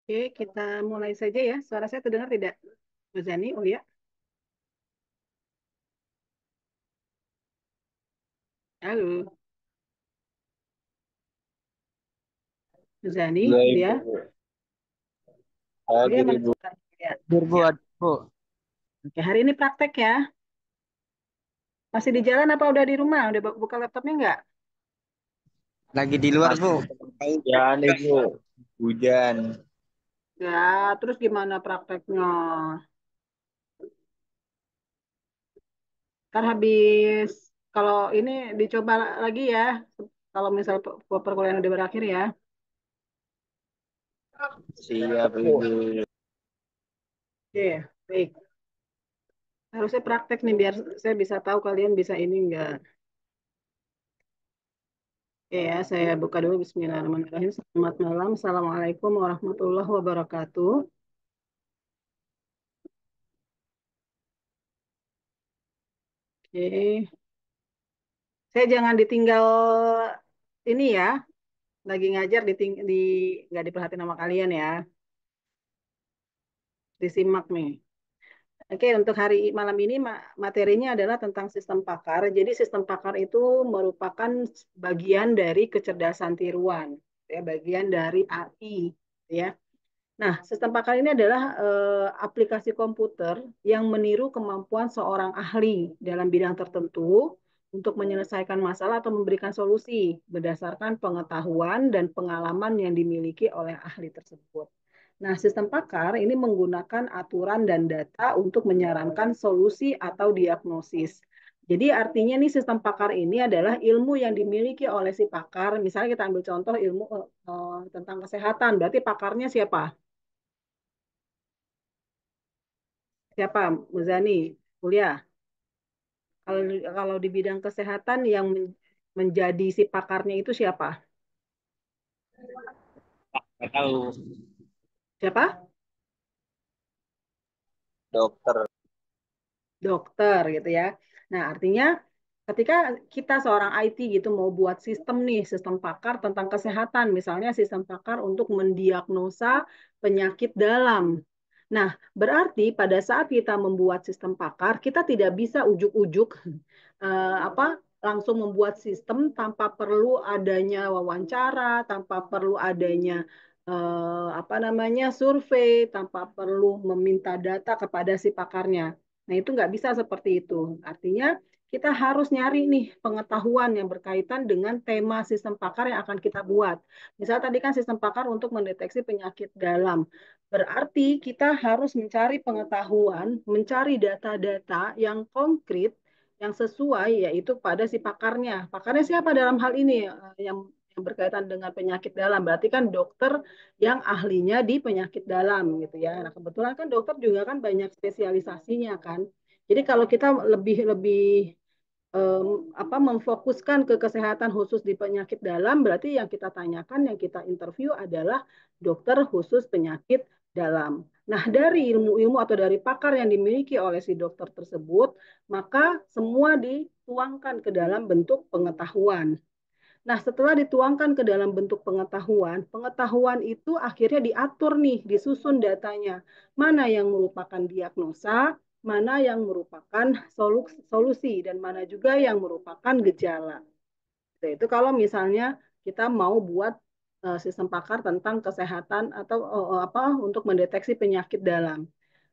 Oke, kita mulai saja ya. Suara saya terdengar tidak, Bu Zani? Oh ya, halo, Bu Zani, Iya, ya. Ibu. Oh ya, Hadir, mana Ibu. suaranya? Ya, Hadir Bu, ya. hadir Bu. Oke, hari ini praktek ya. Masih di jalan apa udah di rumah? Udah buka laptopnya nggak? Lagi di luar Bu. Masih hujan, Ibu. Hujan. Ya, terus gimana prakteknya? Ntar habis, kalau ini dicoba lagi ya. Kalau misal perkuliahan udah berakhir ya. Siap, Ibu. Oke, baik. Harusnya praktek nih biar saya bisa tahu kalian bisa ini enggak. Oke ya, saya buka dulu. Bismillahirrahmanirrahim. Selamat malam. Assalamualaikum warahmatullahi wabarakatuh. Oke, saya jangan ditinggal ini ya. Lagi ngajar nggak diperhatiin sama kalian ya. Disimak nih. Oke, untuk hari malam ini materinya adalah tentang sistem pakar. Jadi sistem pakar itu merupakan bagian dari kecerdasan tiruan, ya, bagian dari AI, ya. Nah, sistem pakar ini adalah aplikasi komputer yang meniru kemampuan seorang ahli dalam bidang tertentu untuk menyelesaikan masalah atau memberikan solusi berdasarkan pengetahuan dan pengalaman yang dimiliki oleh ahli tersebut. Nah, sistem pakar ini menggunakan aturan dan data untuk menyarankan solusi atau diagnosis. Jadi artinya nih sistem pakar ini adalah ilmu yang dimiliki oleh si pakar. Misalnya kita ambil contoh ilmu tentang kesehatan, berarti pakarnya siapa? Siapa? Muzani, kuliah. Kalau kalau di bidang kesehatan yang menjadi si pakarnya itu siapa? Nggak tahu. Siapa? Dokter. Dokter gitu ya. Nah, artinya ketika kita seorang IT gitu mau buat sistem nih, sistem pakar tentang kesehatan, misalnya sistem pakar untuk mendiagnosa penyakit dalam. Nah, berarti pada saat kita membuat sistem pakar, kita tidak bisa ujuk-ujuk apa langsung membuat sistem tanpa perlu adanya wawancara, tanpa perlu adanya apa namanya survei, tanpa perlu meminta data kepada si pakarnya. Nah, itu nggak bisa seperti itu. Artinya kita harus nyari nih pengetahuan yang berkaitan dengan tema sistem pakar yang akan kita buat. Misalnya tadi kan sistem pakar untuk mendeteksi penyakit dalam. Berarti kita harus mencari pengetahuan, mencari data-data yang konkret, yang sesuai, yaitu pada si pakarnya. Pakarnya siapa dalam hal ini? Yang berkaitan dengan penyakit dalam. Berarti kan dokter yang ahlinya di penyakit dalam gitu ya. Nah, kebetulan kan dokter juga kan banyak spesialisasinya kan. Jadi kalau kita lebih lebih apa memfokuskan ke kesehatan khusus di penyakit dalam, berarti yang kita tanyakan, yang kita interview adalah dokter khusus penyakit dalam. Nah, dari ilmu-ilmu atau dari pakar yang dimiliki oleh si dokter tersebut, maka semua dituangkan ke dalam bentuk pengetahuan. Nah, setelah dituangkan ke dalam bentuk pengetahuan, pengetahuan itu akhirnya diatur nih, disusun datanya. Mana yang merupakan diagnosa, mana yang merupakan solusi, dan mana juga yang merupakan gejala. Itu kalau misalnya kita mau buat sistem pakar tentang kesehatan atau apa untuk mendeteksi penyakit dalam.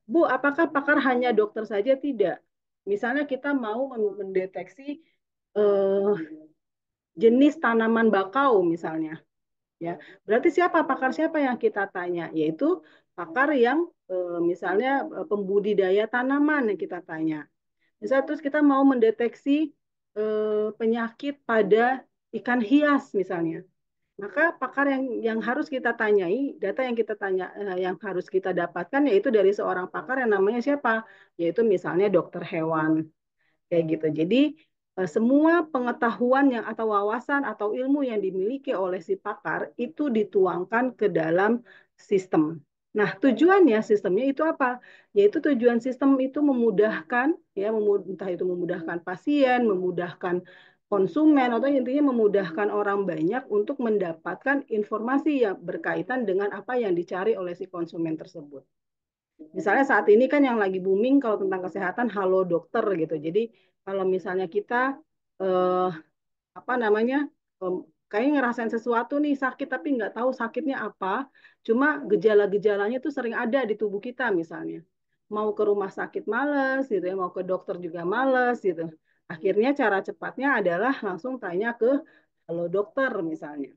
Bu, apakah pakar hanya dokter saja? Tidak. Misalnya kita mau mendeteksi eh, jenis tanaman bakau misalnya, ya. Berarti siapa pakar siapa yang kita tanya? Yaitu pakar yang misalnya pembudidaya tanaman yang kita tanya. Misal terus kita mau mendeteksi penyakit pada ikan hias misalnya. Maka pakar yang harus kita tanyai, data yang kita tanya yang harus kita dapatkan yaitu dari seorang pakar yang namanya siapa? Yaitu misalnya dokter hewan kayak gitu. Jadi semua pengetahuan yang atau wawasan atau ilmu yang dimiliki oleh si pakar itu dituangkan ke dalam sistem. Nah, tujuannya sistemnya itu apa? Yaitu tujuan sistem itu memudahkan ya entah itu memudahkan pasien, memudahkan konsumen atau intinya memudahkan orang banyak untuk mendapatkan informasi yang berkaitan dengan apa yang dicari oleh si konsumen tersebut. Misalnya saat ini kan yang lagi booming kalau tentang kesehatan, halo dokter gitu. Jadi kalau misalnya kita eh, apa namanya kayak ngerasain sesuatu nih sakit tapi nggak tahu sakitnya apa, cuma gejala-gejalanya tuh sering ada di tubuh kita misalnya. Mau ke rumah sakit males gitu ya, mau ke dokter juga males gitu. Akhirnya cara cepatnya adalah langsung tanya ke halo dokter misalnya.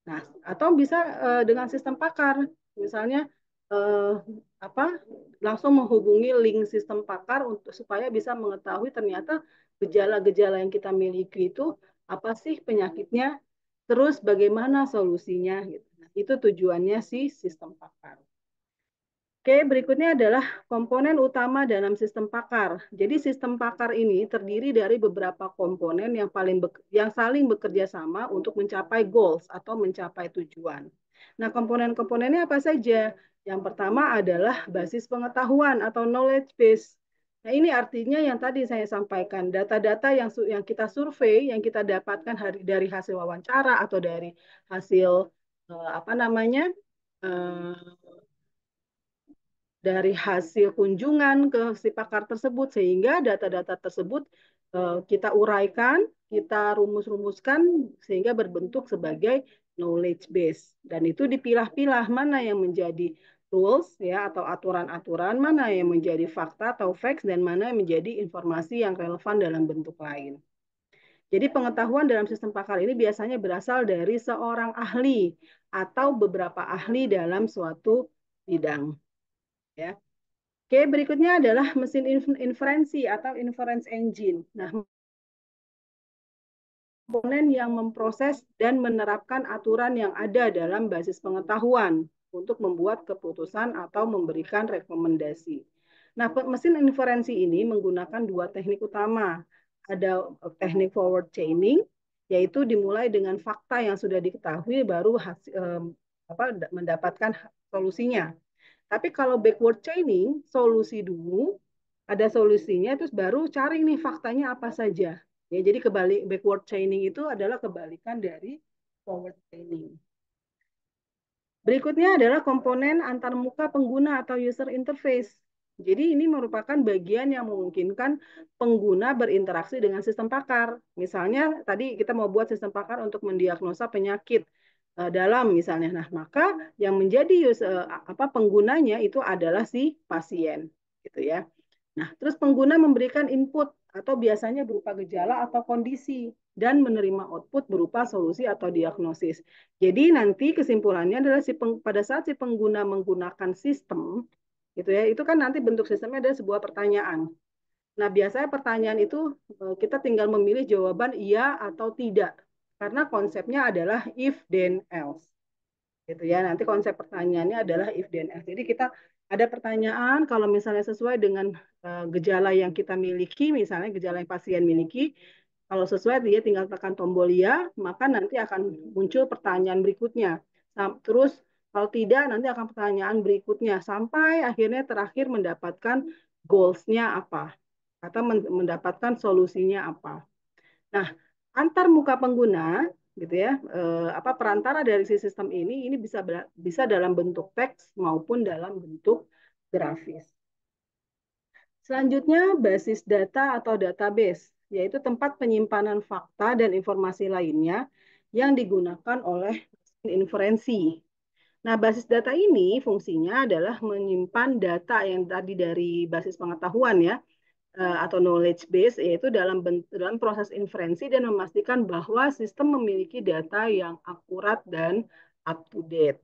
Nah, atau bisa dengan sistem pakar, misalnya eh, apa langsung menghubungi link sistem pakar untuk supaya bisa mengetahui ternyata gejala-gejala yang kita miliki itu apa sih penyakitnya, terus bagaimana solusinya gitu. Nah, itu tujuannya si sistem pakar. Oke, berikutnya adalah komponen utama dalam sistem pakar. Jadi sistem pakar ini terdiri dari beberapa komponen yang saling bekerja sama untuk mencapai goals atau mencapai tujuan. Nah, komponen-komponennya apa saja? Yang pertama adalah basis pengetahuan atau knowledge base. Nah, ini artinya yang tadi saya sampaikan, data-data yang kita survei, yang kita dapatkan dari hasil wawancara atau dari hasil apa namanya? eh, dari hasil kunjungan ke si pakar tersebut sehingga data-data tersebut kita uraikan, kita rumus-rumuskan sehingga berbentuk sebagai knowledge base dan itu dipilah-pilah mana yang menjadi rules ya atau aturan-aturan, mana yang menjadi fakta atau facts dan mana yang menjadi informasi yang relevan dalam bentuk lain. Jadi pengetahuan dalam sistem pakar ini biasanya berasal dari seorang ahli atau beberapa ahli dalam suatu bidang ya. Oke, berikutnya adalah mesin inferensi atau inference engine. Nah, komponen yang memproses dan menerapkan aturan yang ada dalam basis pengetahuan untuk membuat keputusan atau memberikan rekomendasi. Nah, mesin inferensi ini menggunakan dua teknik utama. Ada teknik forward chaining, yaitu dimulai dengan fakta yang sudah diketahui baru mendapatkan solusinya. Tapi kalau backward chaining, solusi dulu, ada solusinya, terus baru cari nih faktanya apa saja. Ya, jadi kebalik backward chaining itu adalah kebalikan dari forward chaining. Berikutnya adalah komponen antarmuka pengguna atau user interface. Jadi ini merupakan bagian yang memungkinkan pengguna berinteraksi dengan sistem pakar. Misalnya tadi kita mau buat sistem pakar untuk mendiagnosa penyakit dalam misalnya. Nah, maka yang menjadi penggunanya itu adalah si pasien, gitu ya. Nah, terus pengguna memberikan input atau biasanya berupa gejala atau kondisi dan menerima output berupa solusi atau diagnosis. Jadi nanti kesimpulannya adalah pada saat si pengguna menggunakan sistem, gitu ya, itu kan nanti bentuk sistemnya adalah sebuah pertanyaan. Nah, biasanya pertanyaan itu kita tinggal memilih jawaban iya atau tidak, karena konsepnya adalah if then else gitu ya. Nanti konsep pertanyaannya adalah if then else. Jadi kita ada pertanyaan kalau misalnya sesuai dengan gejala yang kita miliki, misalnya gejala yang pasien miliki, kalau sesuai dia tinggal tekan tombol ya, maka nanti akan muncul pertanyaan berikutnya. Terus kalau tidak nanti akan pertanyaan berikutnya sampai akhirnya terakhir mendapatkan goals-nya apa atau mendapatkan solusinya apa. Nah, antar muka pengguna gitu ya, perantara dari si sistem ini bisa dalam bentuk teks maupun dalam bentuk grafis. Selanjutnya basis data atau database, yaitu tempat penyimpanan fakta dan informasi lainnya yang digunakan oleh inferensi. Nah, basis data ini fungsinya adalah menyimpan data yang tadi dari basis pengetahuan ya, atau knowledge base, yaitu dalam proses inferensi dan memastikan bahwa sistem memiliki data yang akurat dan up to date.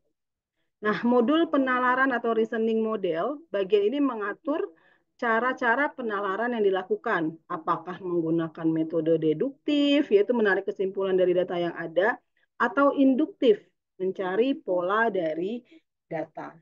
Nah, modul penalaran atau reasoning model, bagian ini mengatur cara-cara penalaran yang dilakukan. Apakah menggunakan metode deduktif, yaitu menarik kesimpulan dari data yang ada, atau induktif, mencari pola dari data.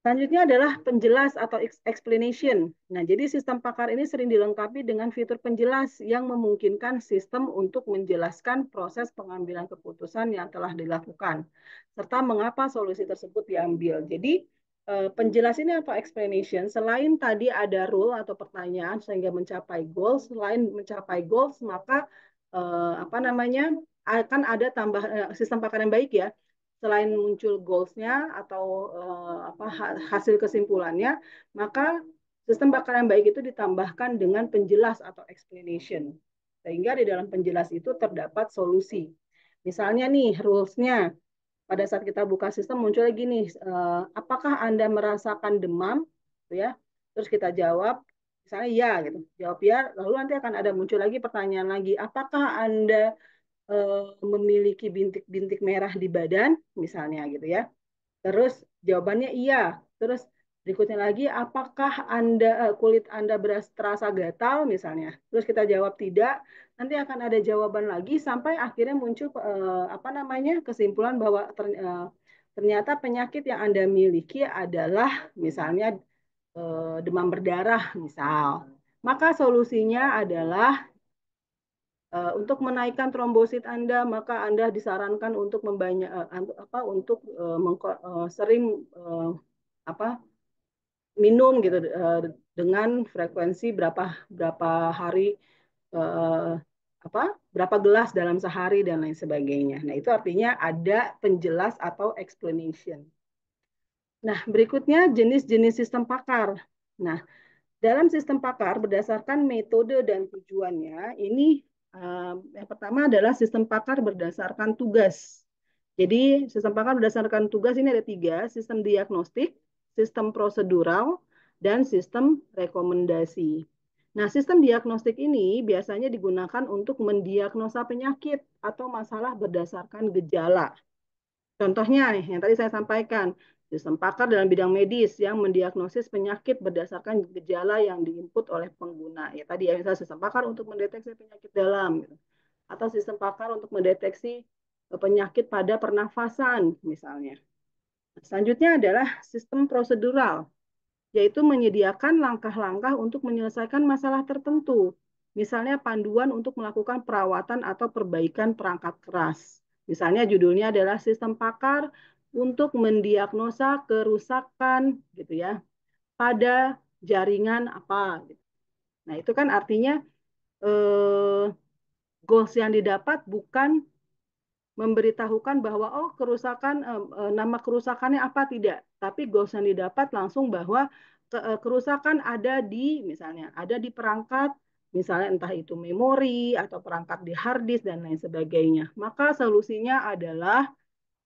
Selanjutnya adalah penjelas atau explanation. Nah, jadi sistem pakar ini sering dilengkapi dengan fitur penjelas yang memungkinkan sistem untuk menjelaskan proses pengambilan keputusan yang telah dilakukan, serta mengapa solusi tersebut diambil. Jadi, penjelasan atau explanation, selain tadi ada rule atau pertanyaan sehingga mencapai goals, selain mencapai goals, maka apa namanya akan ada tambah sistem pakar yang baik ya. Selain muncul goals-nya atau apa hasil kesimpulannya, maka sistem pakar yang baik itu ditambahkan dengan penjelas atau explanation. Sehingga di dalam penjelas itu terdapat solusi. Misalnya nih rules-nya, pada saat kita buka sistem muncul lagi nih, apakah Anda merasakan demam? Gitu ya. Terus kita jawab, misalnya ya gitu. Jawab ya, lalu nanti akan ada muncul lagi pertanyaan lagi, apakah Anda memiliki bintik-bintik merah di badan? Misalnya gitu ya. Terus jawabannya iya. Terus berikutnya lagi, apakah kulit Anda terasa gatal misalnya? Terus kita jawab tidak. Nanti akan ada jawaban lagi sampai akhirnya muncul apa namanya kesimpulan bahwa ternyata penyakit yang Anda miliki adalah misalnya demam berdarah misal. Maka solusinya adalah untuk menaikkan trombosit Anda, maka Anda disarankan untuk membanyak apa untuk sering apa minum gitu dengan frekuensi berapa berapa hari eh, apa berapa gelas dalam sehari dan lain sebagainya. Nah, itu artinya ada penjelas atau explanation. Nah, berikutnya jenis-jenis sistem pakar. Nah, dalam sistem pakar berdasarkan metode dan tujuannya, ini yang pertama adalah sistem pakar berdasarkan tugas. Jadi sistem pakar berdasarkan tugas ini ada tiga, sistem diagnostik, sistem prosedural, dan sistem rekomendasi. Nah, sistem diagnostik ini biasanya digunakan untuk mendiagnosa penyakit atau masalah berdasarkan gejala. Contohnya yang tadi saya sampaikan, sistem pakar dalam bidang medis yang mendiagnosis penyakit berdasarkan gejala yang diinput oleh pengguna. Ya tadi ya misalnya sistem pakar untuk mendeteksi penyakit dalam gitu. Atau sistem pakar untuk mendeteksi penyakit pada pernafasan misalnya. Selanjutnya adalah sistem prosedural, yaitu menyediakan langkah-langkah untuk menyelesaikan masalah tertentu. Misalnya panduan untuk melakukan perawatan atau perbaikan perangkat keras. Misalnya judulnya adalah sistem pakar untuk mendiagnosa kerusakan gitu ya pada jaringan apa. Gitu. Nah itu kan artinya eh, goals yang didapat bukan memberitahukan bahwa oh kerusakan nama kerusakannya apa tidak, tapi goals yang didapat langsung bahwa kerusakan ada di misalnya ada di perangkat misalnya entah itu memori atau perangkat di hard disk dan lain sebagainya. Maka solusinya adalah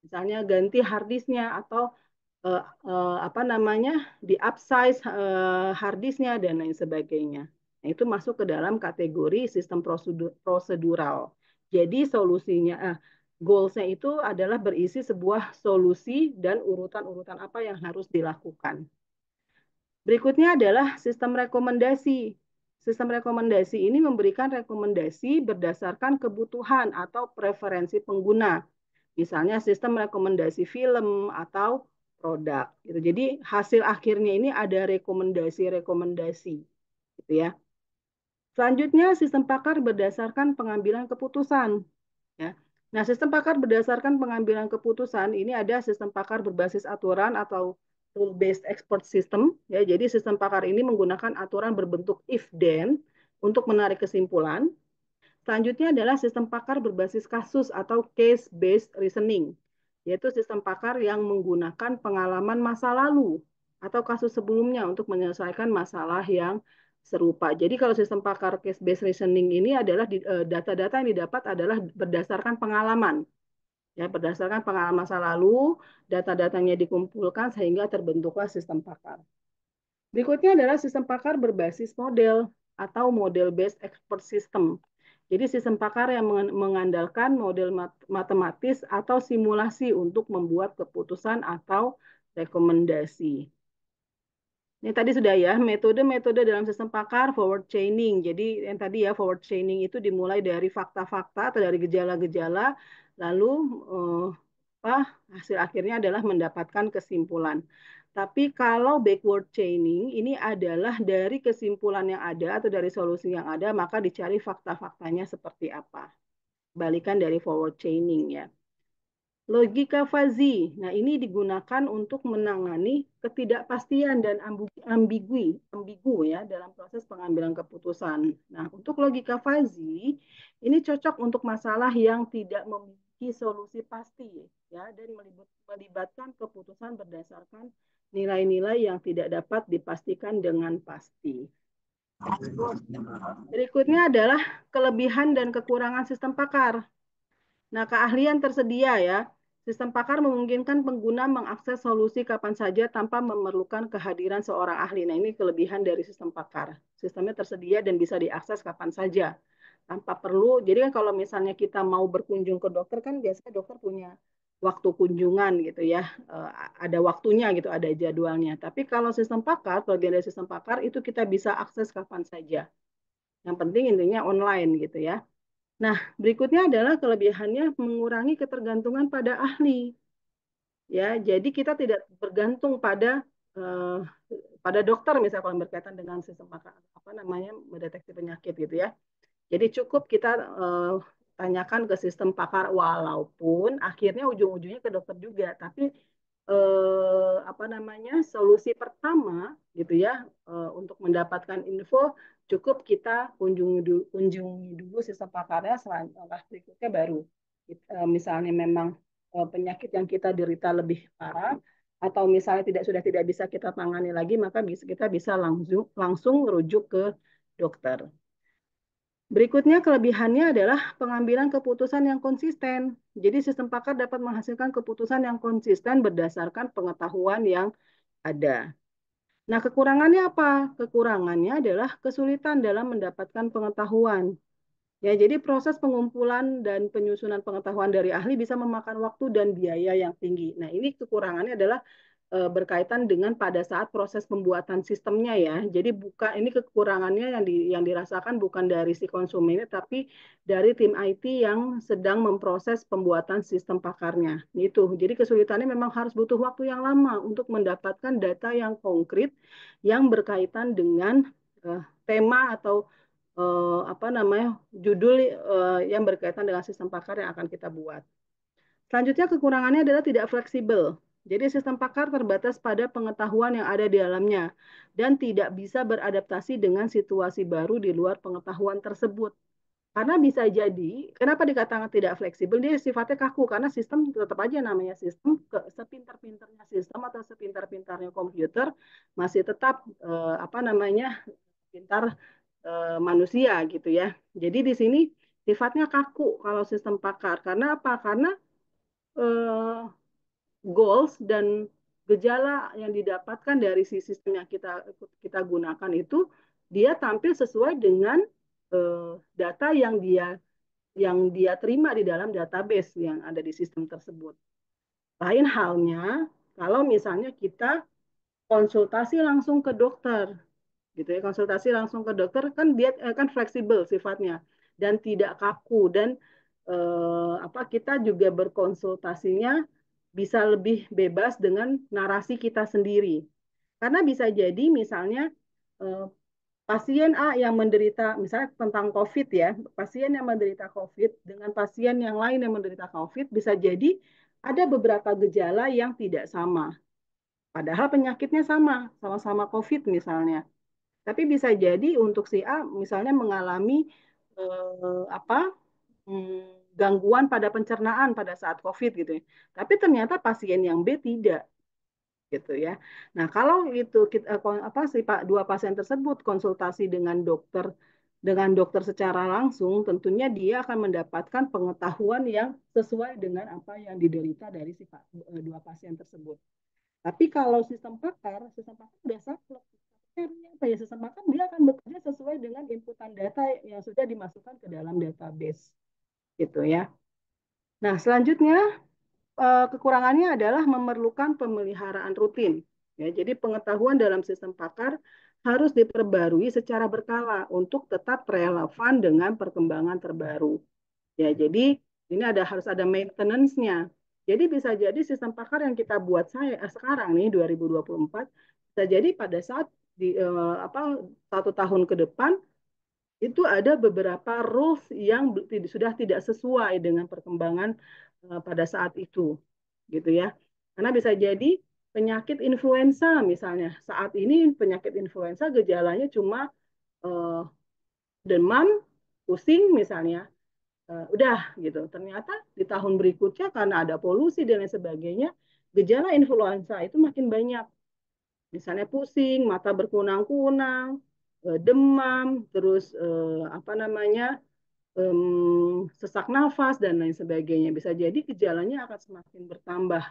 misalnya ganti hard disknya atau apa namanya di upsize hard disknya dan lain sebagainya. Nah, itu masuk ke dalam kategori sistem prosedural. Jadi solusinya, goalsnya itu adalah berisi sebuah solusi dan urutan-urutan apa yang harus dilakukan. Berikutnya adalah sistem rekomendasi. Sistem rekomendasi ini memberikan rekomendasi berdasarkan kebutuhan atau preferensi pengguna. Misalnya sistem rekomendasi film atau produk. Gitu. Jadi hasil akhirnya ini ada rekomendasi-rekomendasi. Gitu ya. Selanjutnya sistem pakar berdasarkan pengambilan keputusan. Ya. Nah, sistem pakar berdasarkan pengambilan keputusan ini ada sistem pakar berbasis aturan atau rule based expert system. Ya, jadi sistem pakar ini menggunakan aturan berbentuk if then untuk menarik kesimpulan. Selanjutnya adalah sistem pakar berbasis kasus atau case based reasoning, yaitu sistem pakar yang menggunakan pengalaman masa lalu atau kasus sebelumnya untuk menyelesaikan masalah yang serupa. Jadi kalau sistem pakar case based reasoning ini adalah data-data yang didapat adalah berdasarkan pengalaman. Ya, berdasarkan pengalaman masa lalu, data-datanya dikumpulkan sehingga terbentuklah sistem pakar. Berikutnya adalah sistem pakar berbasis model atau model based expert system. Jadi sistem pakar yang mengandalkan model matematis atau simulasi untuk membuat keputusan atau rekomendasi. Ini tadi sudah ya, metode-metode dalam sistem pakar forward chaining. Jadi yang tadi ya forward chaining itu dimulai dari fakta-fakta atau dari gejala-gejala, lalu hasil akhirnya adalah mendapatkan kesimpulan. Tapi kalau backward chaining ini adalah dari kesimpulan yang ada atau dari solusi yang ada, maka dicari fakta-faktanya seperti apa. Balikan dari forward chaining ya. Logika fuzzy. Nah, ini digunakan untuk menangani ketidakpastian dan ambigu ya dalam proses pengambilan keputusan. Nah, untuk logika fuzzy ini cocok untuk masalah yang tidak memiliki solusi pasti ya dan melibatkan keputusan berdasarkan nilai-nilai yang tidak dapat dipastikan dengan pasti. Berikutnya adalah kelebihan dan kekurangan sistem pakar. Nah, keahlian tersedia ya. Sistem pakar memungkinkan pengguna mengakses solusi kapan saja tanpa memerlukan kehadiran seorang ahli. Nah, ini kelebihan dari sistem pakar. Sistemnya tersedia dan bisa diakses kapan saja. Tanpa perlu, jadi kan kalau misalnya kita mau berkunjung ke dokter kan biasanya dokter punya waktu kunjungan gitu ya. Ada waktunya gitu, ada jadwalnya. Tapi kalau sistem pakar, kelebihan dari sistem pakar itu kita bisa akses kapan saja. Yang penting intinya online gitu ya. Nah, berikutnya adalah kelebihannya mengurangi ketergantungan pada ahli. Ya, jadi kita tidak bergantung eh, pada dokter misalnya kalau berkaitan dengan sistem apa namanya mendeteksi penyakit gitu ya. Jadi cukup kita tanyakan ke sistem pakar walaupun akhirnya ujung-ujungnya ke dokter juga, tapi apa namanya solusi pertama gitu ya untuk mendapatkan info cukup kita kunjungi dulu sistem pakarnya langkah berikutnya baru misalnya memang penyakit yang kita derita lebih parah atau misalnya sudah tidak bisa kita tangani lagi maka kita bisa langsung merujuk ke dokter. Berikutnya kelebihannya adalah pengambilan keputusan yang konsisten. Jadi sistem pakar dapat menghasilkan keputusan yang konsisten berdasarkan pengetahuan yang ada. Nah, kekurangannya apa? Kekurangannya adalah kesulitan dalam mendapatkan pengetahuan. Ya, jadi proses pengumpulan dan penyusunan pengetahuan dari ahli bisa memakan waktu dan biaya yang tinggi. Nah, ini kekurangannya adalah berkaitan dengan pada saat proses pembuatan sistemnya ya. Jadi bukan ini kekurangannya yang dirasakan bukan dari si konsumennya tapi dari tim IT yang sedang memproses pembuatan sistem pakarnya. Itu. Jadi kesulitannya memang harus butuh waktu yang lama untuk mendapatkan data yang konkret yang berkaitan dengan tema atau apa namanya judul yang berkaitan dengan sistem pakar yang akan kita buat. Selanjutnya kekurangannya adalah tidak fleksibel. Jadi sistem pakar terbatas pada pengetahuan yang ada di dalamnya dan tidak bisa beradaptasi dengan situasi baru di luar pengetahuan tersebut. Karena bisa jadi, kenapa dikatakan tidak fleksibel? Dia sifatnya kaku karena sistem tetap aja namanya sistem, sepintar-pintarnya sistem atau sepintar-pintarnya komputer masih tetap apa namanya pintar manusia gitu ya. Jadi di sini sifatnya kaku kalau sistem pakar. Karena apa? Karena eh, goals dan gejala yang didapatkan dari si sistem yang kita gunakan itu dia tampil sesuai dengan data yang dia terima di dalam database yang ada di sistem tersebut. Lain halnya kalau misalnya kita konsultasi langsung ke dokter gitu ya konsultasi langsung ke dokter kan dia kan fleksibel sifatnya dan tidak kaku dan apa kita juga berkonsultasinya bisa lebih bebas dengan narasi kita sendiri karena bisa jadi misalnya eh, pasien A yang menderita misalnya tentang COVID ya pasien yang menderita COVID dengan pasien yang lain yang menderita COVID bisa jadi ada beberapa gejala yang tidak sama padahal penyakitnya sama-sama COVID misalnya tapi bisa jadi untuk si A misalnya mengalami apa gangguan pada pencernaan pada saat COVID gitu ya. Tapi ternyata pasien yang B tidak gitu ya. Nah, kalau itu kita, apa sih Pak dua pasien tersebut konsultasi dengan dokter secara langsung, tentunya dia akan mendapatkan pengetahuan yang sesuai dengan apa yang diderita dari si dua pasien tersebut. Tapi kalau sistem pakar udah saklek. Artinya apa ya sistem pakar dia akan bekerja sesuai dengan inputan data yang sudah dimasukkan ke dalam database gitu ya. Nah, selanjutnya kekurangannya adalah memerlukan pemeliharaan rutin. Ya, jadi pengetahuan dalam sistem pakar harus diperbarui secara berkala untuk tetap relevan dengan perkembangan terbaru. Ya, jadi ini harus ada maintenance-nya. Jadi bisa jadi sistem pakar yang kita buat sekarang nih 2024 bisa jadi pada saat di apa 1 tahun ke depan itu ada beberapa rules yang sudah tidak sesuai dengan perkembangan pada saat itu, gitu ya. Karena bisa jadi penyakit influenza misalnya. Saat ini penyakit influenza gejalanya cuma eh, demam, pusing misalnya. Udah gitu. Ternyata di tahun berikutnya karena ada polusi dan lain sebagainya, gejala influenza itu makin banyak. Misalnya pusing, mata berkunang-kunang, demam, terus apa namanya sesak nafas dan lain sebagainya. Bisa jadi gejalanya akan semakin bertambah.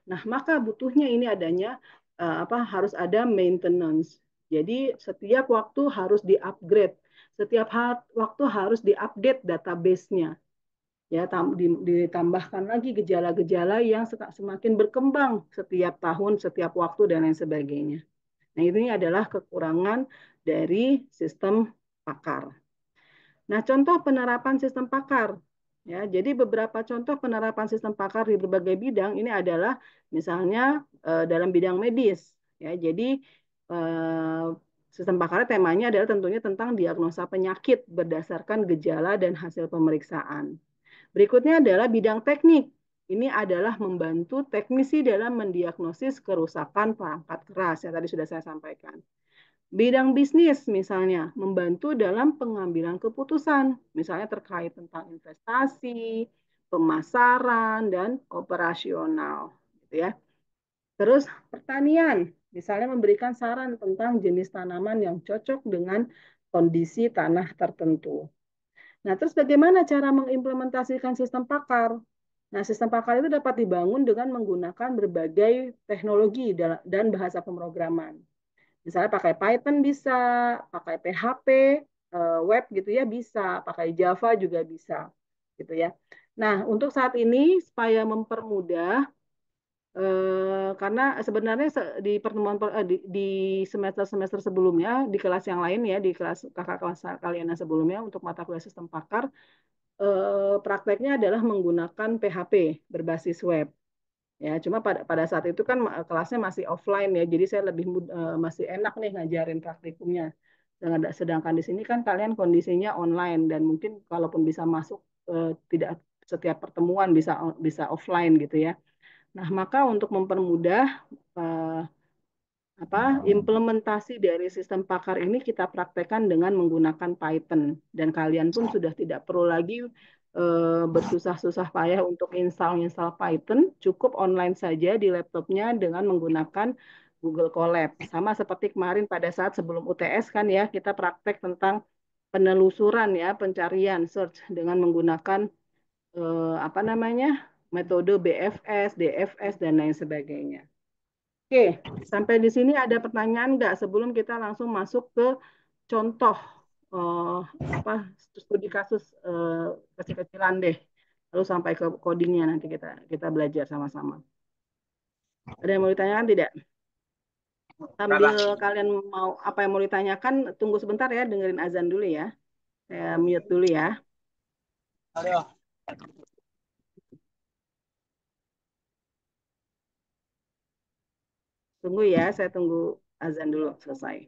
Nah, maka butuhnya ini adanya apa harus ada maintenance. Jadi setiap waktu harus di-upgrade, setiap waktu harus di-update database-nya. Ya, ditambahkan lagi gejala-gejala yang semakin berkembang setiap tahun, setiap waktu dan lain sebagainya. Nah, ini adalah kekurangan dari sistem pakar. Nah, contoh penerapan sistem pakar. Ya, jadi beberapa contoh penerapan sistem pakar di berbagai bidang ini adalah misalnya dalam bidang medis. Ya, jadi eh, sistem pakar temanya adalah tentunya tentang diagnosa penyakit berdasarkan gejala dan hasil pemeriksaan. Berikutnya adalah bidang teknik. Ini adalah membantu teknisi dalam mendiagnosis kerusakan perangkat keras yang tadi sudah saya sampaikan. Bidang bisnis misalnya membantu dalam pengambilan keputusan, misalnya terkait tentang investasi, pemasaran dan operasional, gitu ya. Terus pertanian, misalnya memberikan saran tentang jenis tanaman yang cocok dengan kondisi tanah tertentu. Nah, terus bagaimana cara mengimplementasikan sistem pakar? Nah, sistem pakar itu dapat dibangun dengan menggunakan berbagai teknologi dan bahasa pemrograman. Misalnya pakai Python bisa, pakai PHP, web gitu ya bisa, pakai Java juga bisa, gitu ya. Nah, untuk saat ini supaya mempermudah, karena sebenarnya di pertemuan di semester-semester sebelumnya, di kelas yang lain ya, di kelas kakak kelas kalian yang sebelumnya untuk mata kuliah sistem pakar, prakteknya adalah menggunakan PHP berbasis web. Ya, cuma pada saat itu kan kelasnya masih offline ya, jadi saya lebih masih enak nih ngajarin praktikumnya. Sedangkan di sini kan kalian kondisinya online dan mungkin kalaupun bisa masuk tidak setiap pertemuan bisa bisa offline gitu ya. Nah, maka untuk mempermudah eh, implementasi dari sistem pakar ini kita praktekkan dengan menggunakan Python dan kalian pun sudah tidak perlu lagi bersusah-susah payah untuk install Python, cukup online saja di laptopnya dengan menggunakan Google Colab. Sama seperti kemarin pada saat sebelum UTS kan ya, kita praktek tentang penelusuran ya, pencarian search dengan menggunakan apa namanya? Metode BFS, DFS dan lain sebagainya. Oke, sampai di sini ada pertanyaan nggak sebelum kita langsung masuk ke contoh eh, apa studi kasus kecil-kecilan deh, lalu sampai ke codingnya nanti kita kita belajar sama-sama. Ada yang mau ditanyakan tidak? Sambil kalian mau apa yang mau ditanyakan, tunggu sebentar ya, dengerin azan dulu ya. Saya mute dulu ya. Tunggu ya, saya tunggu azan dulu selesai.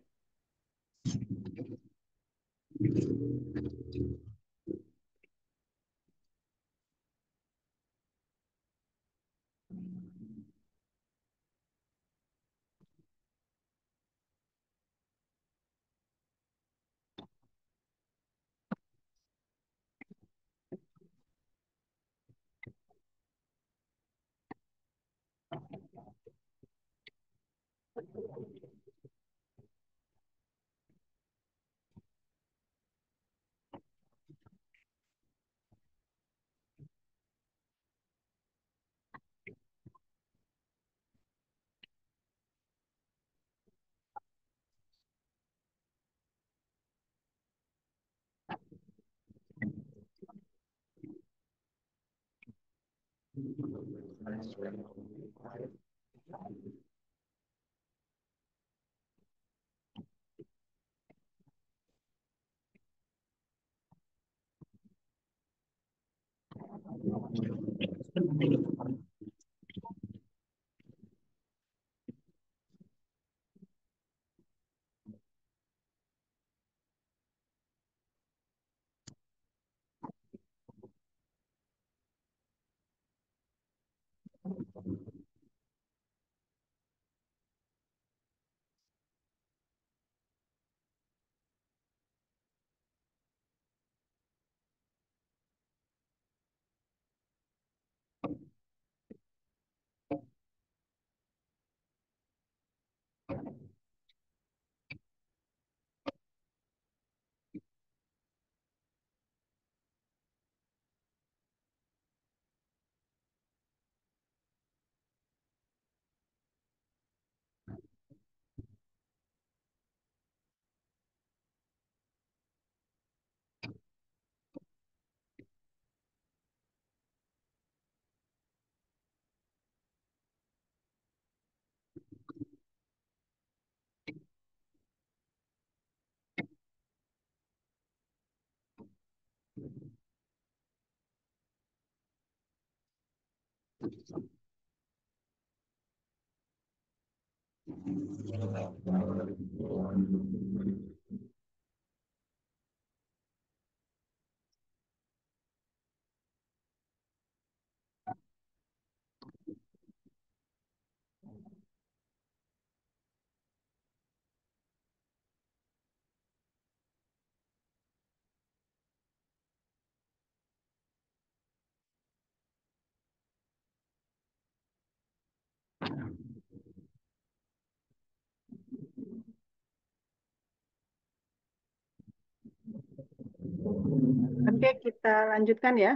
Oke, kita lanjutkan ya.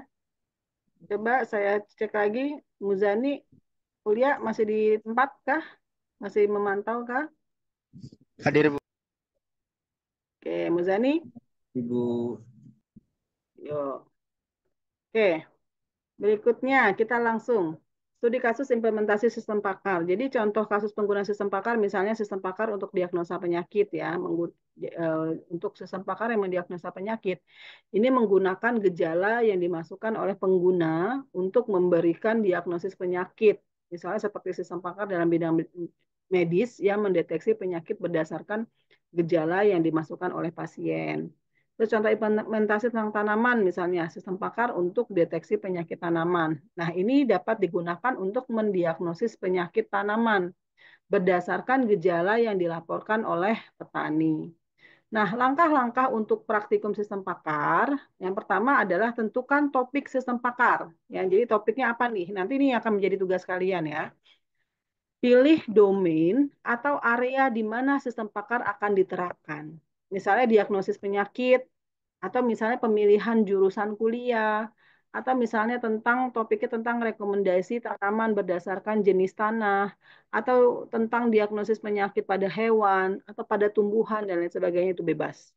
Coba saya cek lagi, Muzani, kuliah masih di tempat kah? Masih memantau kah? Hadir Bu. Oke, Muzani. Ibu. Yuk. Oke, berikutnya kita langsung studi kasus implementasi sistem pakar. Jadi contoh kasus penggunaan sistem pakar, misalnya sistem pakar untuk diagnosa penyakit ya, untuk sistem pakar yang mendiagnosa penyakit. Ini menggunakan gejala yang dimasukkan oleh pengguna untuk memberikan diagnosis penyakit. Misalnya seperti sistem pakar dalam bidang medis yang mendeteksi penyakit berdasarkan gejala yang dimasukkan oleh pasien. Terus contoh implementasi tentang tanaman, misalnya sistem pakar untuk deteksi penyakit tanaman. Nah, ini dapat digunakan untuk mendiagnosis penyakit tanaman berdasarkan gejala yang dilaporkan oleh petani. Nah, langkah-langkah untuk praktikum sistem pakar, yang pertama adalah tentukan topik sistem pakar. Ya, jadi topiknya apa nih? Nanti ini akan menjadi tugas kalian ya. Pilih domain atau area di mana sistem pakar akan diterapkan. Misalnya diagnosis penyakit, atau misalnya pemilihan jurusan kuliah, atau misalnya tentang topiknya tentang rekomendasi tanaman berdasarkan jenis tanah, atau tentang diagnosis penyakit pada hewan, atau pada tumbuhan, dan lain sebagainya itu bebas.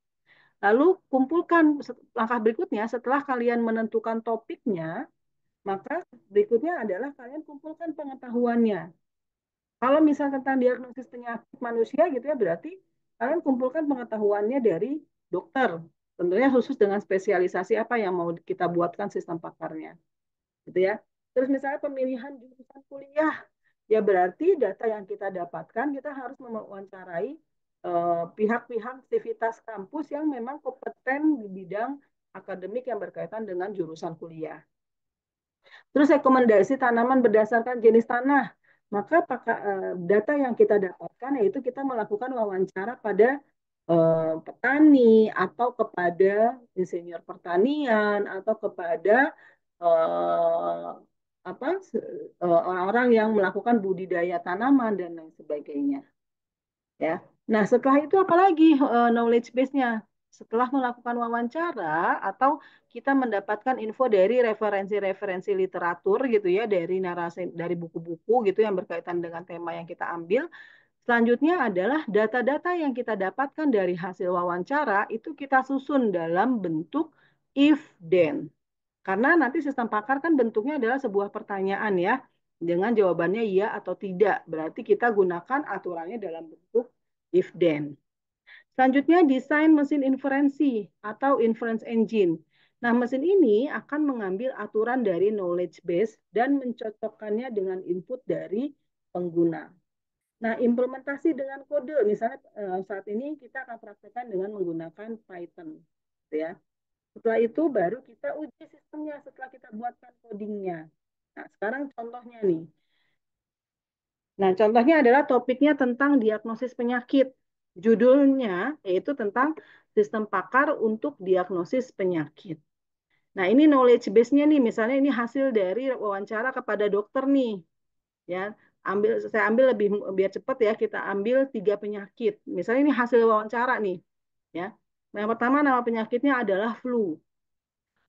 Lalu kumpulkan langkah berikutnya setelah kalian menentukan topiknya, maka berikutnya adalah kalian kumpulkan pengetahuannya. Kalau misal tentang diagnosis penyakit manusia gitu ya, berarti kalian kumpulkan pengetahuannya dari dokter. Tentunya khusus dengan spesialisasi apa yang mau kita buatkan sistem pakarnya. Gitu ya. Terus misalnya pemilihan jurusan kuliah, ya berarti data yang kita dapatkan kita harus mewawancarai pihak-pihak aktivitas kampus yang memang kompeten di bidang akademik yang berkaitan dengan jurusan kuliah. Terus rekomendasi tanaman berdasarkan jenis tanah. Maka data yang kita dapatkan yaitu kita melakukan wawancara pada petani atau kepada insinyur pertanian atau kepada eh, apa orang-orang yang melakukan budidaya tanaman dan lain sebagainya. Ya. Nah, setelah itu apalagi knowledge base-nya? Setelah melakukan wawancara atau kita mendapatkan info dari referensi-referensi literatur gitu ya, dari narasi dari buku-buku gitu yang berkaitan dengan tema yang kita ambil. Selanjutnya adalah data-data yang kita dapatkan dari hasil wawancara itu kita susun dalam bentuk if then. Karena nanti sistem pakar kan bentuknya adalah sebuah pertanyaan ya, dengan jawabannya iya atau tidak. Berarti kita gunakan aturannya dalam bentuk if then. Selanjutnya desain mesin inferensi atau inference engine. Nah, mesin ini akan mengambil aturan dari knowledge base dan mencocokkannya dengan input dari pengguna. Nah, implementasi dengan kode, misalnya saat ini kita akan praktekkan dengan menggunakan Python, ya. Setelah itu baru kita uji sistemnya setelah kita buatkan codingnya. Nah, sekarang contohnya nih. Nah, contohnya adalah topiknya tentang diagnosis penyakit. Judulnya yaitu tentang sistem pakar untuk diagnosis penyakit. Nah, ini knowledge base-nya nih, misalnya ini hasil dari wawancara kepada dokter nih, ya. Saya ambil lebih biar cepat ya, kita ambil 3 penyakit. Misalnya ini hasil wawancara nih, ya. Nah, yang pertama nama penyakitnya adalah flu.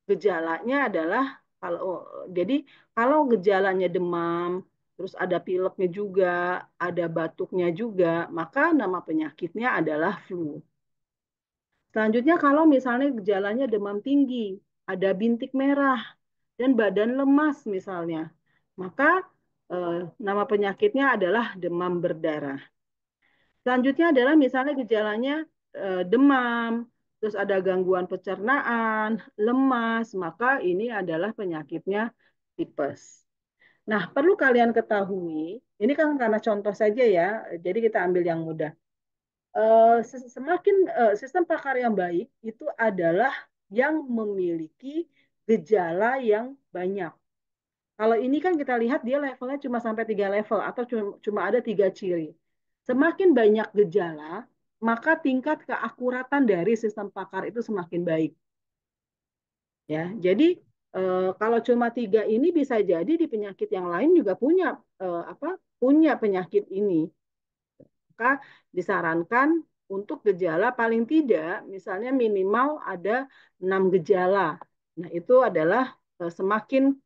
Gejalanya adalah kalau jadi kalau gejalanya demam, terus ada pileknya juga, ada batuknya juga, maka nama penyakitnya adalah flu. Selanjutnya kalau misalnya gejalanya demam tinggi, ada bintik merah dan badan lemas misalnya, maka nama penyakitnya adalah demam berdarah. Selanjutnya adalah misalnya gejalanya demam, terus ada gangguan pencernaan, lemas, maka ini adalah penyakitnya tipes. Nah, perlu kalian ketahui, ini kan karena contoh saja ya, jadi kita ambil yang mudah. Semakin sistem pakar yang baik itu adalah yang memiliki gejala yang banyak. Kalau ini kan kita lihat dia levelnya cuma sampai 3 level atau cuma ada 3 ciri. Semakin banyak gejala, maka tingkat keakuratan dari sistem pakar itu semakin baik. Ya, jadi kalau cuma 3 ini bisa jadi di penyakit yang lain juga punya punya penyakit ini. Maka disarankan untuk gejala paling tidak misalnya minimal ada 6 gejala. Nah, itu adalah semakin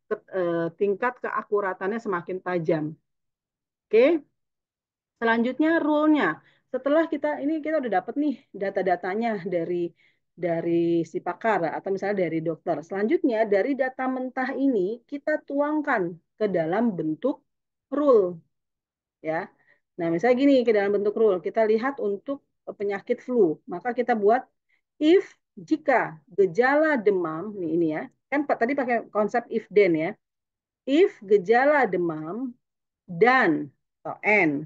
tingkat keakuratannya semakin tajam. Oke, selanjutnya rule-nya. Setelah kita udah dapat nih data-datanya dari si pakar atau misalnya dari dokter. Selanjutnya dari data mentah ini kita tuangkan ke dalam bentuk rule, ya. Nah, misalnya gini ke dalam bentuk rule, kita lihat untuk penyakit flu, maka kita buat if jika gejala demam, nih ini ya, kan tadi pakai konsep if then ya, if gejala demam dan atau and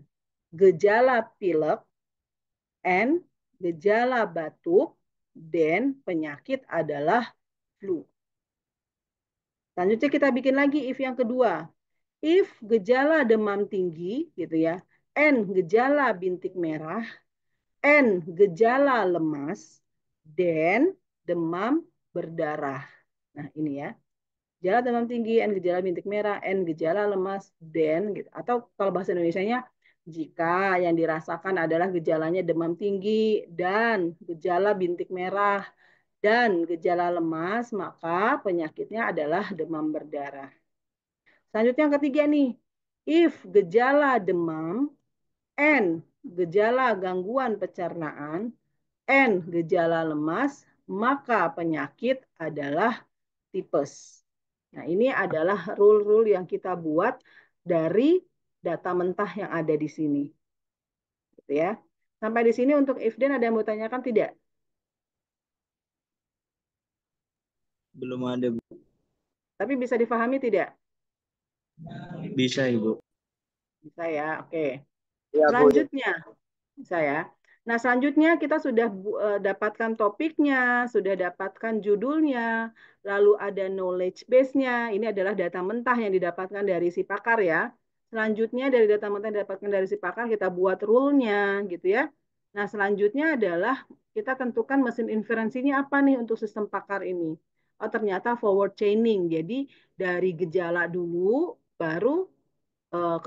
gejala pilek and gejala batuk, then penyakit adalah flu. Selanjutnya kita bikin lagi if yang kedua. If gejala demam tinggi gitu ya, and gejala bintik merah, and gejala lemas, then demam berdarah. Nah, ini ya. Gejala demam tinggi, and gejala bintik merah, and gejala lemas, then gitu. Atau kalau bahasa Indonesianya, jika yang dirasakan adalah gejalanya demam tinggi dan gejala bintik merah dan gejala lemas, maka penyakitnya adalah demam berdarah. Selanjutnya yang ketiga nih, if gejala demam and gejala gangguan pencernaan and gejala lemas, maka penyakit adalah tipes. Nah, ini adalah rule-rule yang kita buat dari data mentah yang ada di sini. Gitu ya. Sampai di sini untuk if then ada yang mau tanyakan tidak? Belum ada, Bu. Tapi bisa difahami tidak? Bisa, Ibu. Bisa ya, oke. Iya, Bu. Selanjutnya, saya. Nah, selanjutnya kita sudah dapatkan topiknya, sudah dapatkan judulnya, lalu ada knowledge base-nya. Ini adalah data mentah yang didapatkan dari si pakar ya. Selanjutnya dari data mentah yang didapatkan dari si pakar, kita buat rule-nya gitu ya. Nah, selanjutnya adalah kita tentukan mesin inferensinya apa nih untuk sistem pakar ini. Oh, ternyata forward chaining. Jadi dari gejala dulu, baru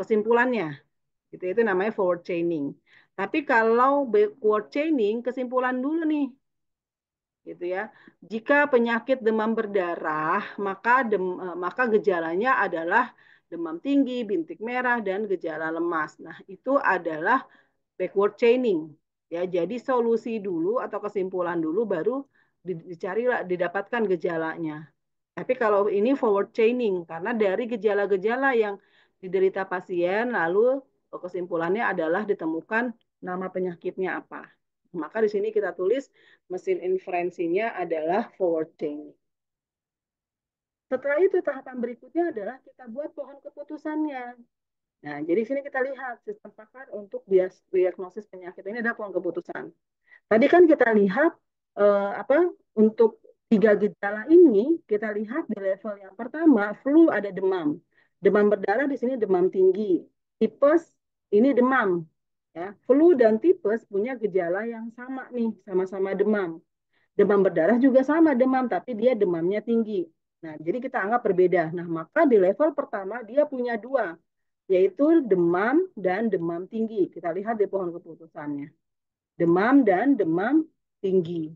kesimpulannya. Itu namanya forward chaining. Tapi kalau backward chaining, kesimpulan dulu nih, gitu ya. Jika penyakit demam berdarah, maka gejalanya adalah demam tinggi, bintik merah, dan gejala lemas. Nah, itu adalah backward chaining. Ya, jadi solusi dulu atau kesimpulan dulu, baru dicari didapatkan gejalanya. Tapi kalau ini forward chaining, karena dari gejala-gejala yang diderita pasien, lalu kesimpulannya adalah ditemukan nama penyakitnya apa. Maka di sini kita tulis mesin inferensinya adalah forward chaining. Setelah itu tahapan berikutnya adalah kita buat pohon keputusannya. Nah, jadi sini kita lihat sistem pakar untuk diagnosis penyakit ini ada pohon keputusan. Tadi kan kita lihat untuk 3 gejala ini kita lihat di level yang pertama flu ada demam. Demam berdarah di sini demam tinggi. Tipes ini demam. Ya, flu dan tipes punya gejala yang sama nih, sama-sama demam. Demam berdarah juga sama demam, tapi dia demamnya tinggi. Nah, jadi kita anggap berbeda. Nah, maka di level pertama dia punya dua, yaitu demam dan demam tinggi. Kita lihat di pohon keputusannya. Demam dan demam tinggi.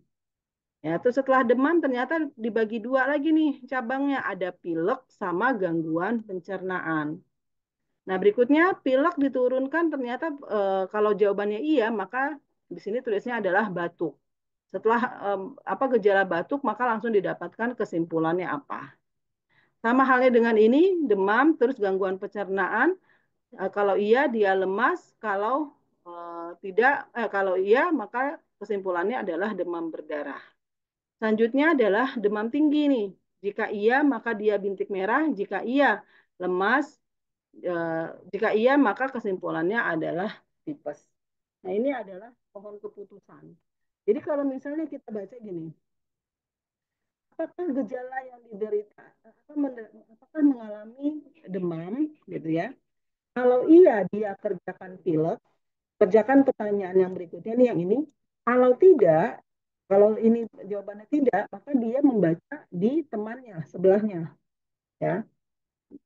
Ya, terus setelah demam ternyata dibagi dua lagi nih cabangnya. Ada pilek sama gangguan pencernaan. Nah, berikutnya pilek diturunkan ternyata kalau jawabannya iya, maka di sini tulisnya adalah batuk. Setelah apa gejala batuk, maka langsung didapatkan kesimpulannya apa. Sama halnya dengan ini, demam, terus gangguan pencernaan. Kalau iya dia lemas, kalau tidak, kalau iya maka kesimpulannya adalah demam berdarah. Selanjutnya adalah demam tinggi nih. Jika iya maka dia bintik merah, jika iya lemas, jika iya maka kesimpulannya adalah tipes. Nah ini adalah pohon keputusan. Jadi kalau misalnya kita baca gini, apakah gejala yang diderita, apakah mengalami demam gitu ya? Kalau iya dia kerjakan pilek, kerjakan pertanyaan yang berikutnya nih yang ini. Kalau tidak, kalau ini jawabannya tidak, maka dia membaca di temannya sebelahnya ya.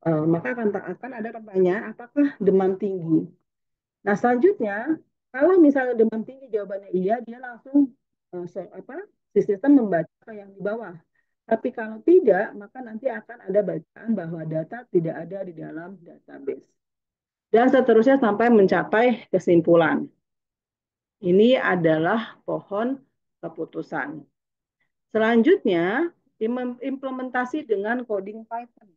Maka akan ada pertanyaan apakah demam tinggi. Nah, selanjutnya kalau misalnya demam tinggi jawabannya iya, dia langsung apa? Si sistem membaca ke yang di bawah. Tapi kalau tidak, maka nanti akan ada bacaan bahwa data tidak ada di dalam database. Dan seterusnya sampai mencapai kesimpulan. Ini adalah pohon keputusan. Selanjutnya, implementasi dengan coding Python.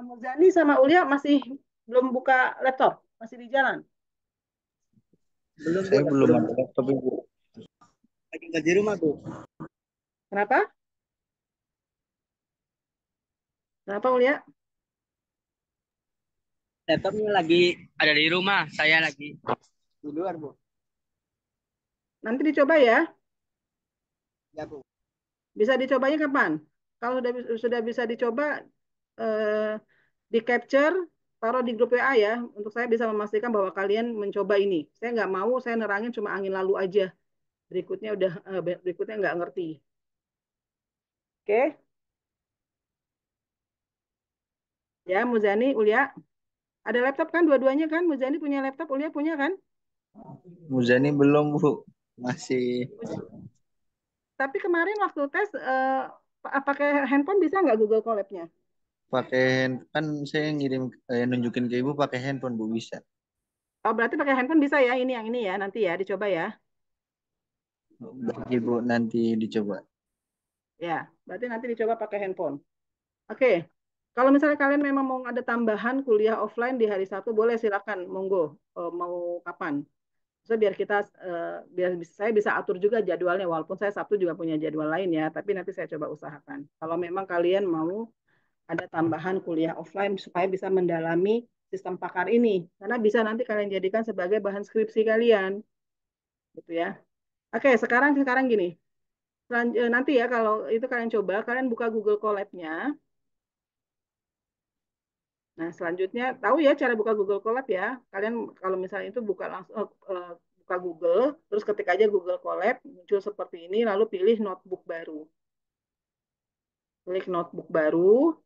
Muzani sama Ulia masih belum buka laptop, masih di jalan. Saya belum ada laptop Ibu. Lagi nggak di rumah tuh. Kenapa? Kenapa Ulia? Laptopnya lagi ada di rumah, saya lagi di luar, Bu. Nanti dicoba ya. Ya, Bu. Bisa dicobanya kapan? Kalau sudah bisa dicoba, eh, di capture, taruh di grup WA ya, untuk saya bisa memastikan bahwa kalian mencoba ini. Saya nggak mau, saya nerangin cuma angin lalu aja. Berikutnya nggak ngerti. Oke, ya Muzani, Ulia, ada laptop kan dua-duanya kan? Muzani punya laptop, Ulia punya kan? Muzani belum Bu. Masih Tapi kemarin waktu tes pakai handphone bisa nggak Google Colab-nya? pakai kan saya ngirim nunjukin ke Ibu pakai handphone Bu bisa. Oh, berarti pakai handphone bisa ya ini yang ini ya nanti ya dicoba ya. Bagi Bu nanti dicoba. Ya, berarti nanti dicoba pakai handphone. Oke. Kalau misalnya kalian memang mau ada tambahan kuliah offline di hari Sabtu boleh silakan monggo. Mau kapan? So, biar saya bisa atur juga jadwalnya walaupun saya Sabtu juga punya jadwal lain ya, tapi nanti saya coba usahakan. Kalau memang kalian mau ada tambahan kuliah offline supaya bisa mendalami sistem pakar ini karena bisa nanti kalian jadikan sebagai bahan skripsi kalian gitu ya. Oke, sekarang sekarang gini. Nanti ya kalau itu kalian coba, kalian buka Google Colab-nya. Nah, selanjutnya tahu ya cara buka Google Colab ya. Kalian kalau misalnya itu buka langsung buka Google, terus ketik aja Google Colab, muncul seperti ini, lalu pilih notebook baru. Klik notebook baru.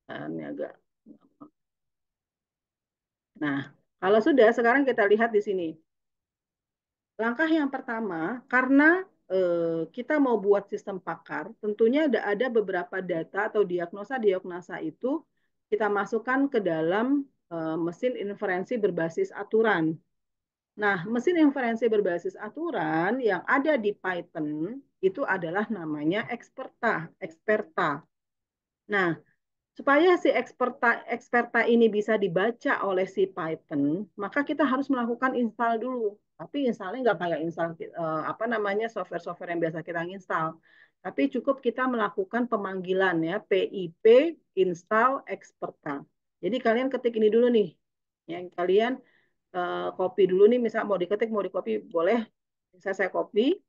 Nah, ini agak. Nah, kalau sudah, sekarang kita lihat di sini. Langkah yang pertama, karena kita mau buat sistem pakar, tentunya ada beberapa data atau diagnosa-diagnosa itu kita masukkan ke dalam mesin inferensi berbasis aturan. Nah, mesin inferensi berbasis aturan yang ada di Python itu adalah namanya Experta. Experta. Nah, supaya si experta ini bisa dibaca oleh si Python, maka kita harus melakukan install dulu. Tapi installnya nggak kayak install apa namanya software-software yang biasa kita install. Tapi cukup kita melakukan pemanggilan ya pip install experta. Jadi kalian ketik ini dulu nih. Yang kalian copy dulu nih, misal mau diketik mau di copy boleh. Bisa saya copy.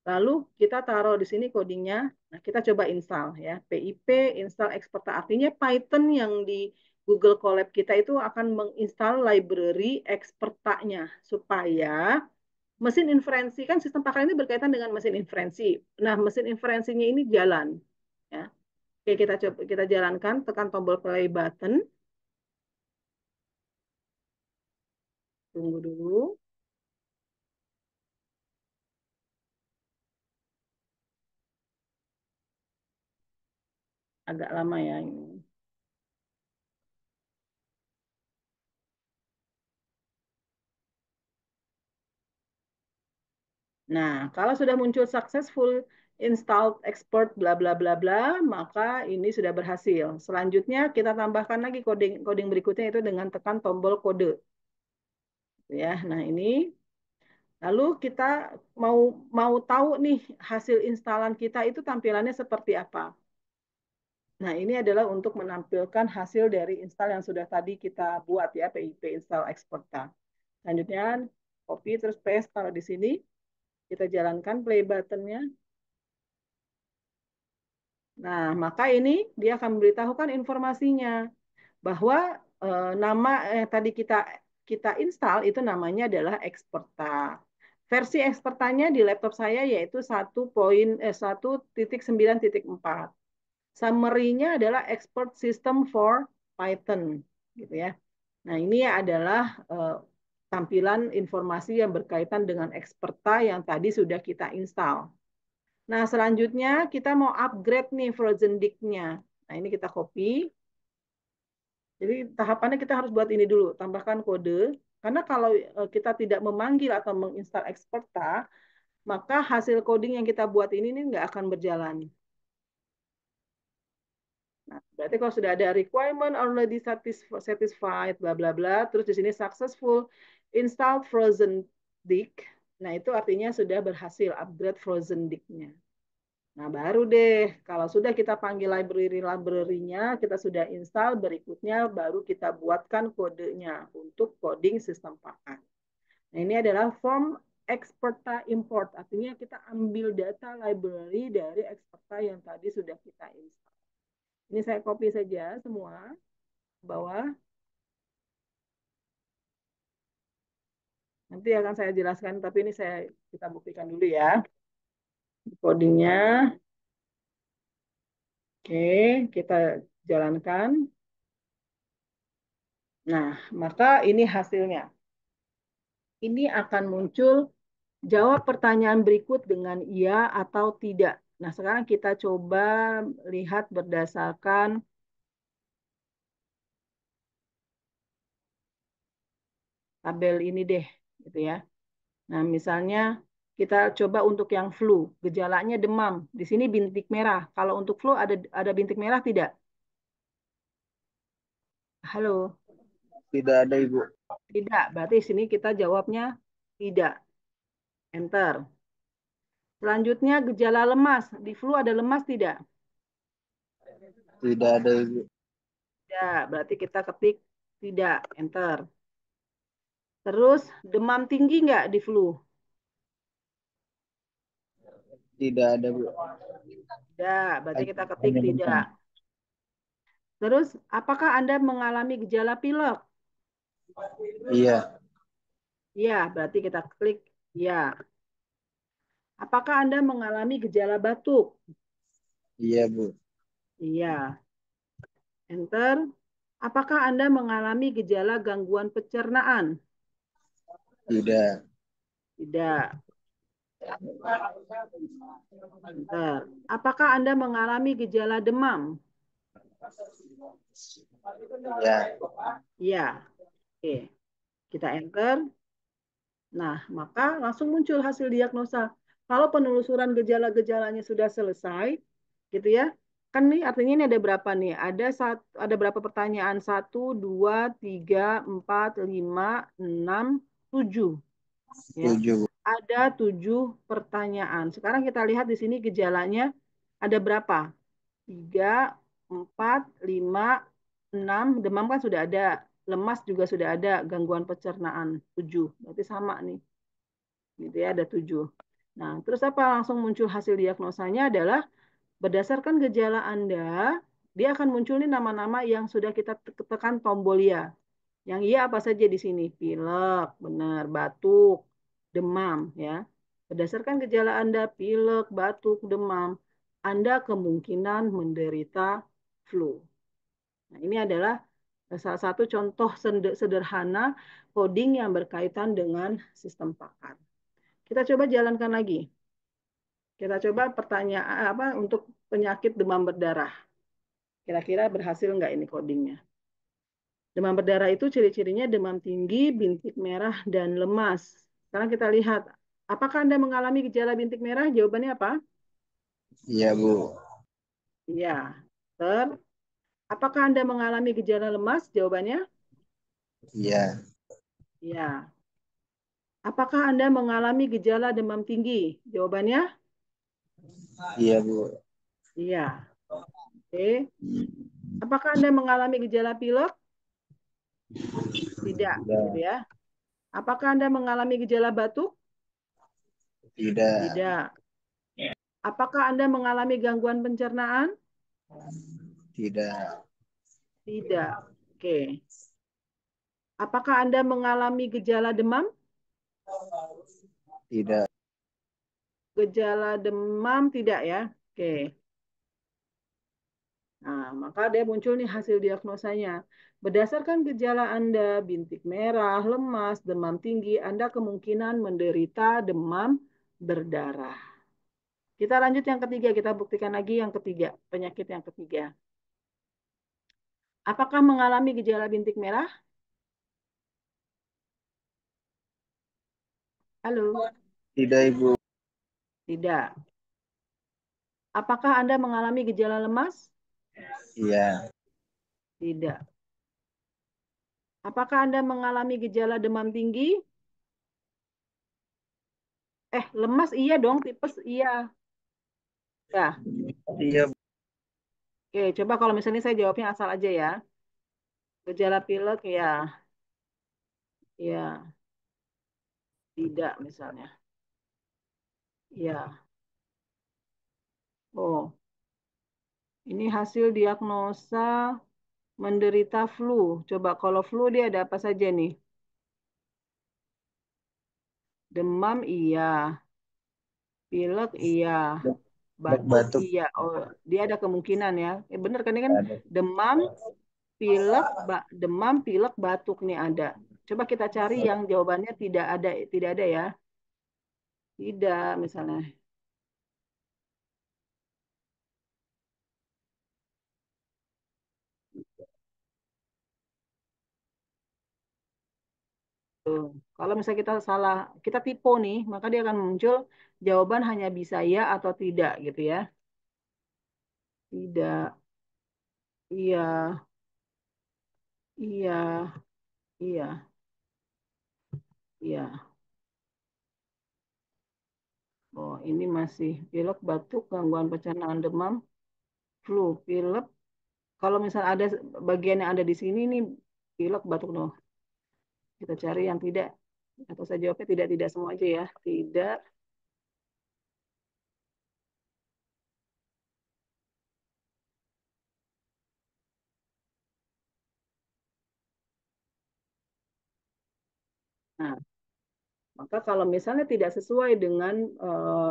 Lalu kita taruh di sini codingnya. Nah, kita coba install ya. PIP install Experta. Artinya Python yang di Google Colab kita itu akan menginstal library Experta-nya supaya mesin inferensi kan sistem pakar ini berkaitan dengan mesin inferensi. Nah, mesin inferensinya ini jalan ya. Oke, kita coba kita jalankan, tekan tombol play button. Tunggu dulu. Agak lama ya ini. Nah, kalau sudah muncul successful installed export bla bla bla bla, maka ini sudah berhasil. Selanjutnya kita tambahkan lagi coding coding berikutnya itu dengan tekan tombol kode. Ya, nah ini lalu kita mau mau tahu nih hasil instalan kita itu tampilannya seperti apa. Nah, ini adalah untuk menampilkan hasil dari install yang sudah tadi kita buat ya, PIP install exporta. Selanjutnya copy terus paste taruh di sini. Kita jalankan play buttonnya. Nah, maka ini dia akan memberitahukan informasinya bahwa nama tadi kita kita install itu namanya adalah Experta. Versi Expertanya di laptop saya yaitu 1.9.4. Summary-nya adalah Expert System for Python, gitu ya. Nah, ini adalah tampilan informasi yang berkaitan dengan Experta yang tadi sudah kita install. Nah, selanjutnya kita mau upgrade nih frozen disk-nya. Nah, ini kita copy. Jadi tahapannya kita harus buat ini dulu, tambahkan kode. Karena kalau kita tidak memanggil atau menginstal Experta, maka hasil coding yang kita buat ini nggak akan berjalan. Nah, berarti kalau sudah ada requirement already satisfied, bla bla bla, terus di sini successful install frozen disk. Nah, itu artinya sudah berhasil upgrade frozen disk-nya. Nah, baru deh kalau sudah kita panggil library-nya, kita sudah install, berikutnya baru kita buatkan kodenya untuk coding sistem paket. Nah, ini adalah form Experta import, artinya kita ambil data library dari Experta yang tadi sudah kita install. Ini saya copy saja semua ke bawah. Nanti akan saya jelaskan, tapi ini kita buktikan dulu ya. Codingnya. Oke, kita jalankan. Nah, maka ini hasilnya. Ini akan muncul jawab pertanyaan berikut dengan iya atau tidak. Nah, sekarang kita coba lihat berdasarkan tabel ini deh, gitu ya. Nah, misalnya kita coba untuk yang flu, gejalanya demam. Di sini bintik merah. Kalau untuk flu ada bintik merah tidak? Halo, Tidak ada, Ibu. tidak. Berarti di sini kita jawabnya tidak. Enter. Selanjutnya gejala lemas. Di flu ada lemas tidak? Tidak ada, Ibu. Tidak. Berarti kita ketik tidak. Enter. Terus demam tinggi nggak di flu? Tidak ada, Bu. Tidak. Berarti kita ketik Hanya tidak. demam. Terus apakah Anda mengalami gejala pilek? Iya. Iya. Berarti kita klik ya. Apakah Anda mengalami gejala batuk? Iya, Bu. Iya. Enter. Apakah Anda mengalami gejala gangguan pencernaan? Tidak. Tidak. Enter. Apakah Anda mengalami gejala demam? Iya. Iya. Oke. Kita enter. Nah, maka langsung muncul hasil diagnosa. Kalau penelusuran gejala-gejalanya sudah selesai, gitu ya. Kan nih artinya ini ada berapa nih? Ada berapa pertanyaan? 1, 2, 3, 4, 5, 6, 7. Ya. 7, Bu. Ada 7 pertanyaan. Sekarang kita lihat di sini gejalanya ada berapa? 3, 4, 5, 6. Demam kan sudah ada. Lemas juga sudah ada. Gangguan pencernaan 7. Berarti sama nih. Gitu ya, ada 7. Nah, terus apa? Langsung muncul hasil diagnosanya adalah berdasarkan gejala Anda, dia akan muncul nih nama-nama yang sudah kita tekan tombol ya. Yang iya apa saja di sini? Pilek, benar, batuk, demam ya. Berdasarkan gejala Anda pilek, batuk, demam, Anda kemungkinan menderita flu. Nah, ini adalah salah satu contoh sederhana coding yang berkaitan dengan sistem pakar. Kita coba jalankan lagi. Kita coba pertanyaan apa untuk penyakit demam berdarah. Kira-kira berhasil nggak ini codingnya? Demam berdarah itu ciri-cirinya demam tinggi, bintik merah, dan lemas. Sekarang kita lihat, apakah Anda mengalami gejala bintik merah? Jawabannya apa? Iya, Bu. Iya. Ter. Apakah Anda mengalami gejala lemas? Jawabannya? Iya. Iya. Apakah Anda mengalami gejala demam tinggi? Jawabannya? Iya, Bu. Iya. Oke. Apakah Anda mengalami gejala pilek? Tidak, gitu Tidak. ya. Apakah Anda mengalami gejala batuk? Tidak. Tidak. Apakah Anda mengalami gangguan pencernaan? Tidak. Tidak. Oke. Apakah Anda mengalami gejala demam? Tidak. Gejala demam tidak ya. Oke. Nah, maka dia muncul nih hasil diagnosanya. Berdasarkan gejala Anda, bintik merah, lemas, demam tinggi, Anda kemungkinan menderita demam berdarah. Kita lanjut yang ketiga, kita buktikan lagi yang ketiga, penyakit yang ketiga. Apakah mengalami gejala bintik merah? Halo? Tidak, Ibu. Tidak. Apakah Anda mengalami gejala lemas? Iya. Tidak. Apakah Anda mengalami gejala demam tinggi? Lemas iya dong, tipes iya. Ya. Iya, Bu. Oke, coba kalau misalnya saya jawabnya asal aja ya. Gejala pilek ya, ya, tidak misalnya. Ya. Oh, ini hasil diagnosa menderita flu. Coba kalau flu dia ada apa saja nih? Demam iya, pilek iya, batuk Batuk. iya. Oh, dia ada kemungkinan ya. Bener kan ini kan Ada. demam, demam, pilek, batuk nih ada. Coba kita cari yang jawabannya tidak ada ya. Tidak misalnya. Tuh. Kalau misalnya kita salah, kita tipe nih, maka dia akan muncul jawaban hanya bisa ya atau tidak gitu ya. Tidak, iya, iya, iya, iya. Oh, ini masih pilek, batuk, gangguan pencernaan, demam, flu, pilek. Kalau misalnya ada bagian yang ada di sini nih, pilek, batuk, no. Kita cari yang tidak. Atau saya jawabnya tidak semua aja ya. Tidak. Nah, maka kalau misalnya tidak sesuai dengan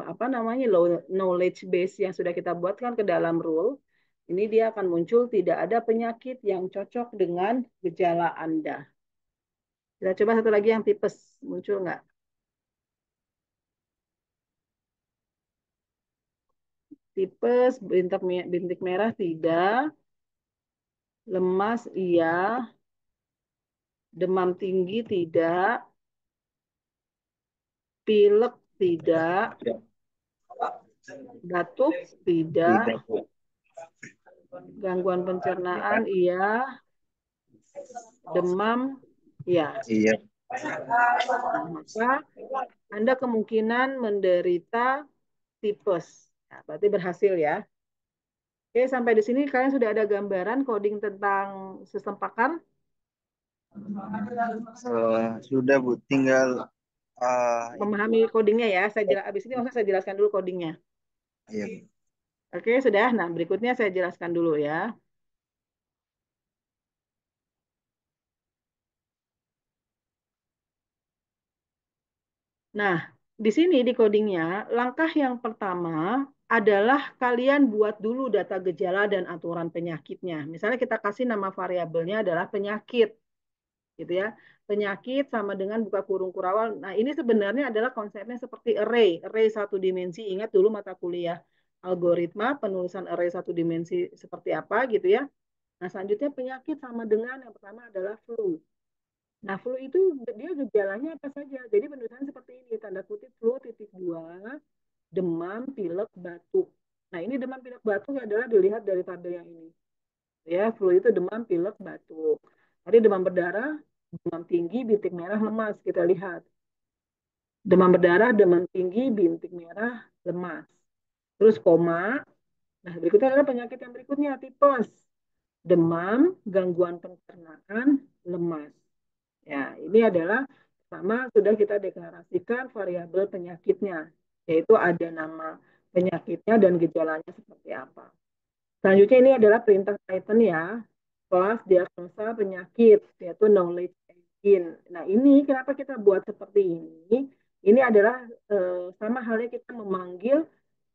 apa namanya knowledge base yang sudah kita buatkan ke dalam rule, ini dia akan muncul tidak ada penyakit yang cocok dengan gejala Anda. Kita coba satu lagi yang tipes, muncul nggak? Tipes, bintik merah tidak, lemas iya, demam tinggi tidak, pilek tidak, batuk tidak, Tidak, Bu. gangguan pencernaan iya, demam iya. Iya. Nah, maka Anda kemungkinan menderita tipes. Nah, berarti berhasil ya. Oke, sampai di sini kalian sudah ada gambaran coding tentang sistem pakar? Sudah, Bu. Tinggal Ini Memahami codingnya ya. Abis ini langsung saya jelaskan dulu codingnya. iya. Oke, sudah. Nah, berikutnya saya jelaskan dulu ya. Nah, di sini di codingnya, langkah yang pertama adalah kalian buat dulu data gejala dan aturan penyakitnya. Misalnya kita kasih nama variabelnya adalah penyakit, gitu ya. Penyakit sama dengan buka kurung kurawal. Nah, ini sebenarnya adalah konsepnya seperti array, array satu dimensi. Ingat dulu mata kuliah algoritma, penulisan array satu dimensi seperti apa gitu ya. Nah, selanjutnya penyakit sama dengan yang pertama adalah flu. Nah, flu itu dia gejalanya apa saja? Jadi penulisan seperti ini, tanda kutip flu titik dua, demam, pilek, batuk. Nah, ini demam, pilek, batuk adalah dilihat dari tabel yang ini. Ya, flu itu demam, pilek, batuk. Tadi demam berdarah, demam tinggi, bintik merah, lemas. Kita lihat. Demam berdarah, demam tinggi, bintik merah, lemas. Terus koma. Nah, berikutnya adalah penyakit yang berikutnya, tipes. Demam, gangguan pencernaan, lemas. Ya, ini adalah pertama sudah kita deklarasikan variabel penyakitnya, yaitu ada nama penyakitnya dan gejalanya seperti apa. Selanjutnya ini adalah perintah Python ya, kelas diagnosa penyakit, yaitu knowledge engine. Nah ini kenapa kita buat seperti ini? Ini adalah sama halnya kita memanggil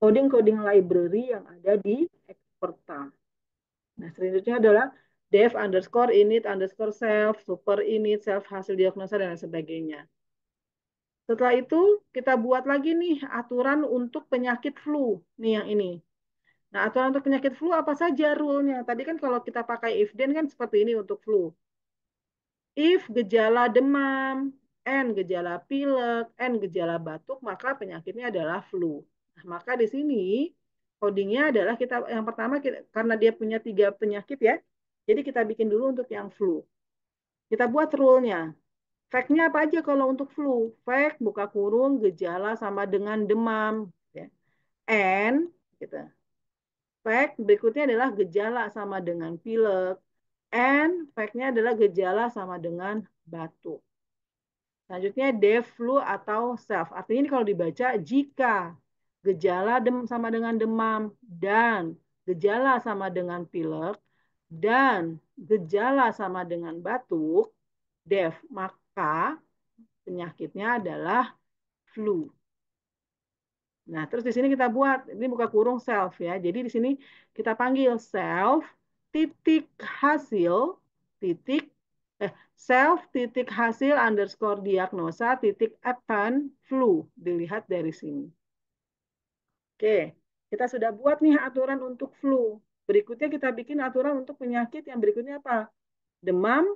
coding-coding library yang ada di Experta. Nah, selanjutnya adalah dev underscore init underscore self, super init, self hasil diagnosa, dan sebagainya. Setelah itu, kita buat lagi nih aturan untuk penyakit flu. Nih yang ini. Nah, aturan untuk penyakit flu apa saja rule-nya? Tadi kan kalau kita pakai if then kan seperti ini untuk flu. If gejala demam, N gejala pilek, N gejala batuk, maka penyakitnya adalah flu. Nah, maka di sini codingnya adalah kita yang pertama karena dia punya 3 penyakit ya. Jadi kita bikin dulu untuk yang flu. Kita buat rule-nya. Fact-nya apa aja kalau untuk flu? Fact buka kurung gejala sama dengan demam. Ya. And gitu. Fact berikutnya adalah gejala sama dengan pilek. And fact-nya adalah gejala sama dengan batuk. Selanjutnya def, flu, atau self. Artinya ini kalau dibaca, jika gejala sama dengan demam dan gejala sama dengan pilek dan gejala sama dengan batuk, def, maka penyakitnya adalah flu. Nah, terus di sini kita buat, ini buka kurung self ya. Jadi di sini kita panggil self titik hasil titik self titik hasil underscore diagnosa titik append flu. Dilihat dari sini. Oke, kita sudah buat nih aturan untuk flu. Berikutnya kita bikin aturan untuk penyakit yang berikutnya apa? Demam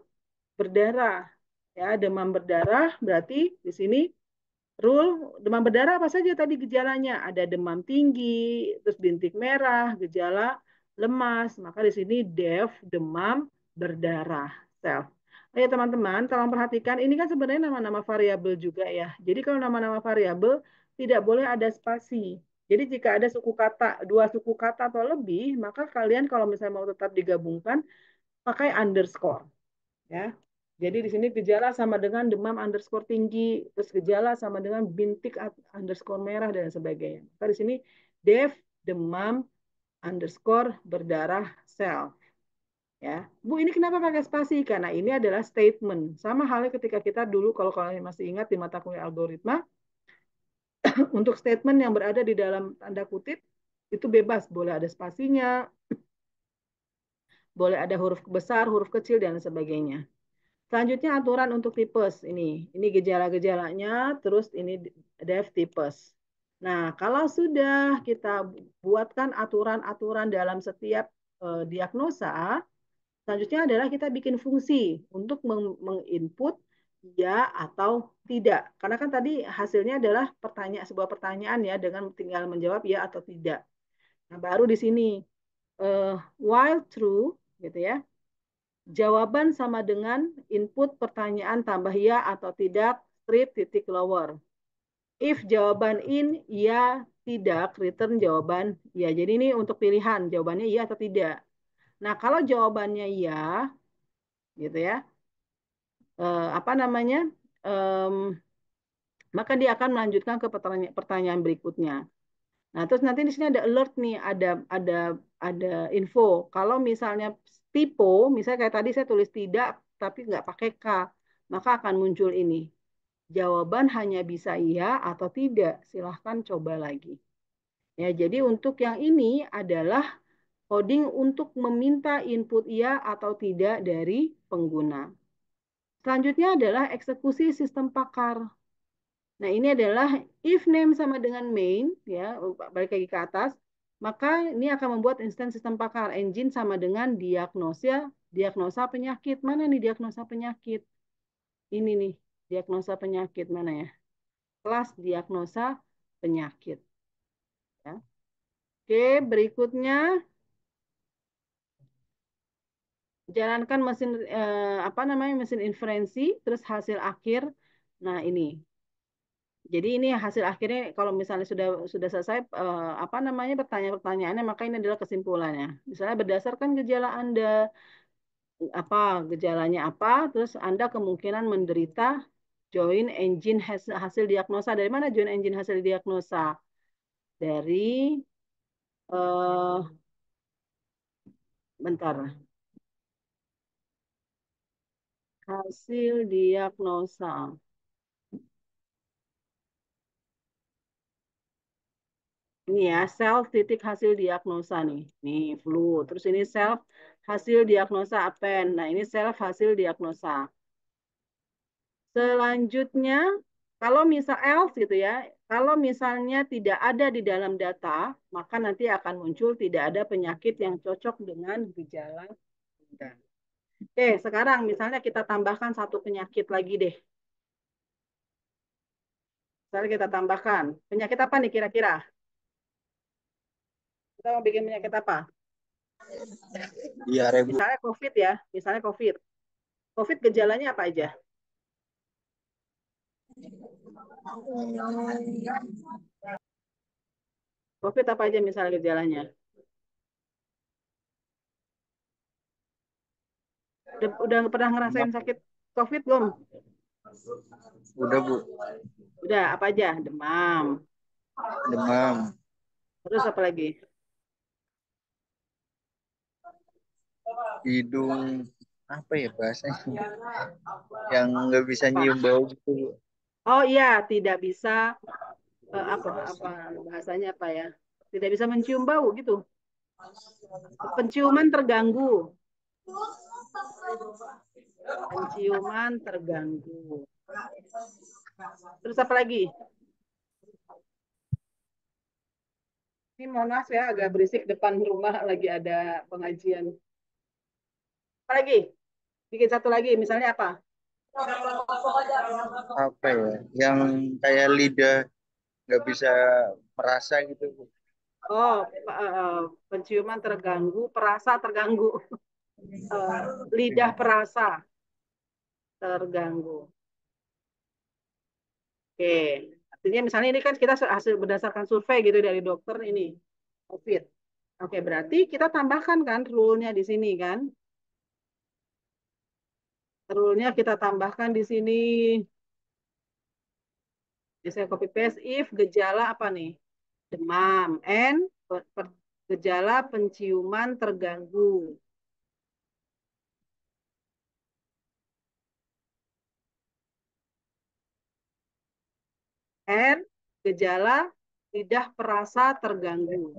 berdarah. Ya, demam berdarah berarti di sini rule demam berdarah apa saja tadi gejalanya? Ada demam tinggi, terus bintik merah, gejala lemas. Maka di sini def demam berdarah self. Ayo teman-teman, tolong perhatikan ini kan sebenarnya nama-nama variabel juga ya. Jadi kalau nama-nama variabel tidak boleh ada spasi. Jadi jika ada suku kata, 2 suku kata atau lebih, maka kalian kalau misalnya mau tetap digabungkan pakai underscore ya. Jadi di sini gejala sama dengan demam underscore tinggi, terus gejala sama dengan bintik underscore merah dan sebagainya. Maka di sini def demam underscore berdarah sel. Ya, Bu, ini kenapa pakai spasi? Karena ini adalah statement. Sama halnya ketika kita dulu, kalau kalian masih ingat di mata kuliah algoritma, untuk statement yang berada di dalam tanda kutip, itu bebas. Boleh ada spasinya, boleh ada huruf besar, huruf kecil, dan sebagainya. Selanjutnya aturan untuk tipes ini gejala-gejalanya, terus ini def tipes. Nah, kalau sudah kita buatkan aturan-aturan dalam setiap diagnosa, selanjutnya adalah kita bikin fungsi untuk menginput ya atau tidak. Karena kan tadi hasilnya adalah sebuah pertanyaan ya dengan tinggal menjawab ya atau tidak. Nah, baru di sini while true gitu ya. Jawaban sama dengan input pertanyaan tambah ya atau tidak, strip titik lower. If jawaban in, ya, tidak, return jawaban ya. Jadi ini untuk pilihan, jawabannya iya atau tidak. Nah, kalau jawabannya ya, gitu ya, apa namanya, maka dia akan melanjutkan ke pertanyaan berikutnya. Nah, terus nanti di sini ada alert nih, ada info. Kalau misalnya typo, misalnya kayak tadi saya tulis tidak tapi nggak pakai K, maka akan muncul ini. Jawaban hanya bisa iya atau tidak. Silahkan coba lagi. Ya, jadi untuk yang ini adalah coding untuk meminta input iya atau tidak dari pengguna. Selanjutnya adalah eksekusi sistem pakar. Nah, ini adalah if name sama dengan main, ya, balik lagi ke atas, maka ini akan membuat instansi sistem pakar. Engine sama dengan diagnosa penyakit. Mana nih diagnosa penyakit? Ini nih, diagnosa penyakit mana ya? Kelas diagnosa penyakit. Ya. Oke, berikutnya jalankan mesin apa namanya mesin inferensi, terus hasil akhir. Nah, ini. Jadi ini hasil akhirnya kalau misalnya sudah selesai apa namanya pertanyaan-pertanyaannya maka ini adalah kesimpulannya. Misalnya berdasarkan gejala Anda apa gejalanya apa, terus Anda kemungkinan menderita joint engine hasil diagnosa. Dari mana joint engine hasil diagnosa? Dari eh bentar. Hasil diagnosa. Ini ya, self titik hasil diagnosa nih. Nih, flu. Terus ini self hasil diagnosa apen. Nah, ini self hasil diagnosa. Selanjutnya, kalau misal else gitu ya, kalau misalnya tidak ada di dalam data, maka nanti akan muncul tidak ada penyakit yang cocok dengan gejala Anda. Oke, sekarang misalnya kita tambahkan satu penyakit lagi deh. Misalnya kita tambahkan. Penyakit apa nih kira-kira? Kita mau bikin penyakit apa? Iya, Rebu. Misalnya COVID ya, misalnya COVID. COVID gejalanya apa aja? COVID apa aja misalnya gejalanya? Udah pernah ngerasain sakit COVID belum? Udah, Bu. Udah, apa aja? Demam. Demam, Terus apa lagi? hidung, apa ya bahasanya? Yang nggak bisa Apa? nyium bau gitu, Bu. Oh iya, tidak bisa apa bahasanya apa ya? Tidak bisa mencium bau gitu. Penciuman terganggu. Penciuman terganggu. Terus apa lagi? Ini mohon maaf ya, agak berisik depan rumah lagi ada pengajian. Apa lagi? Bikin satu lagi, misalnya apa? Apa ya? Yang kayak lidah nggak bisa merasa gitu, Bu. Oh, penciuman terganggu, perasa terganggu. Eh, lidah perasa terganggu. Oke, artinya misalnya ini kan kita hasil berdasarkan survei gitu dari dokter ini, COVID. Oke, berarti kita tambahkan kan rule-nya di sini kan. Rule-nya kita tambahkan di sini. Saya copy paste if gejala apa nih? Demam and gejala penciuman terganggu and gejala lidah perasa terganggu.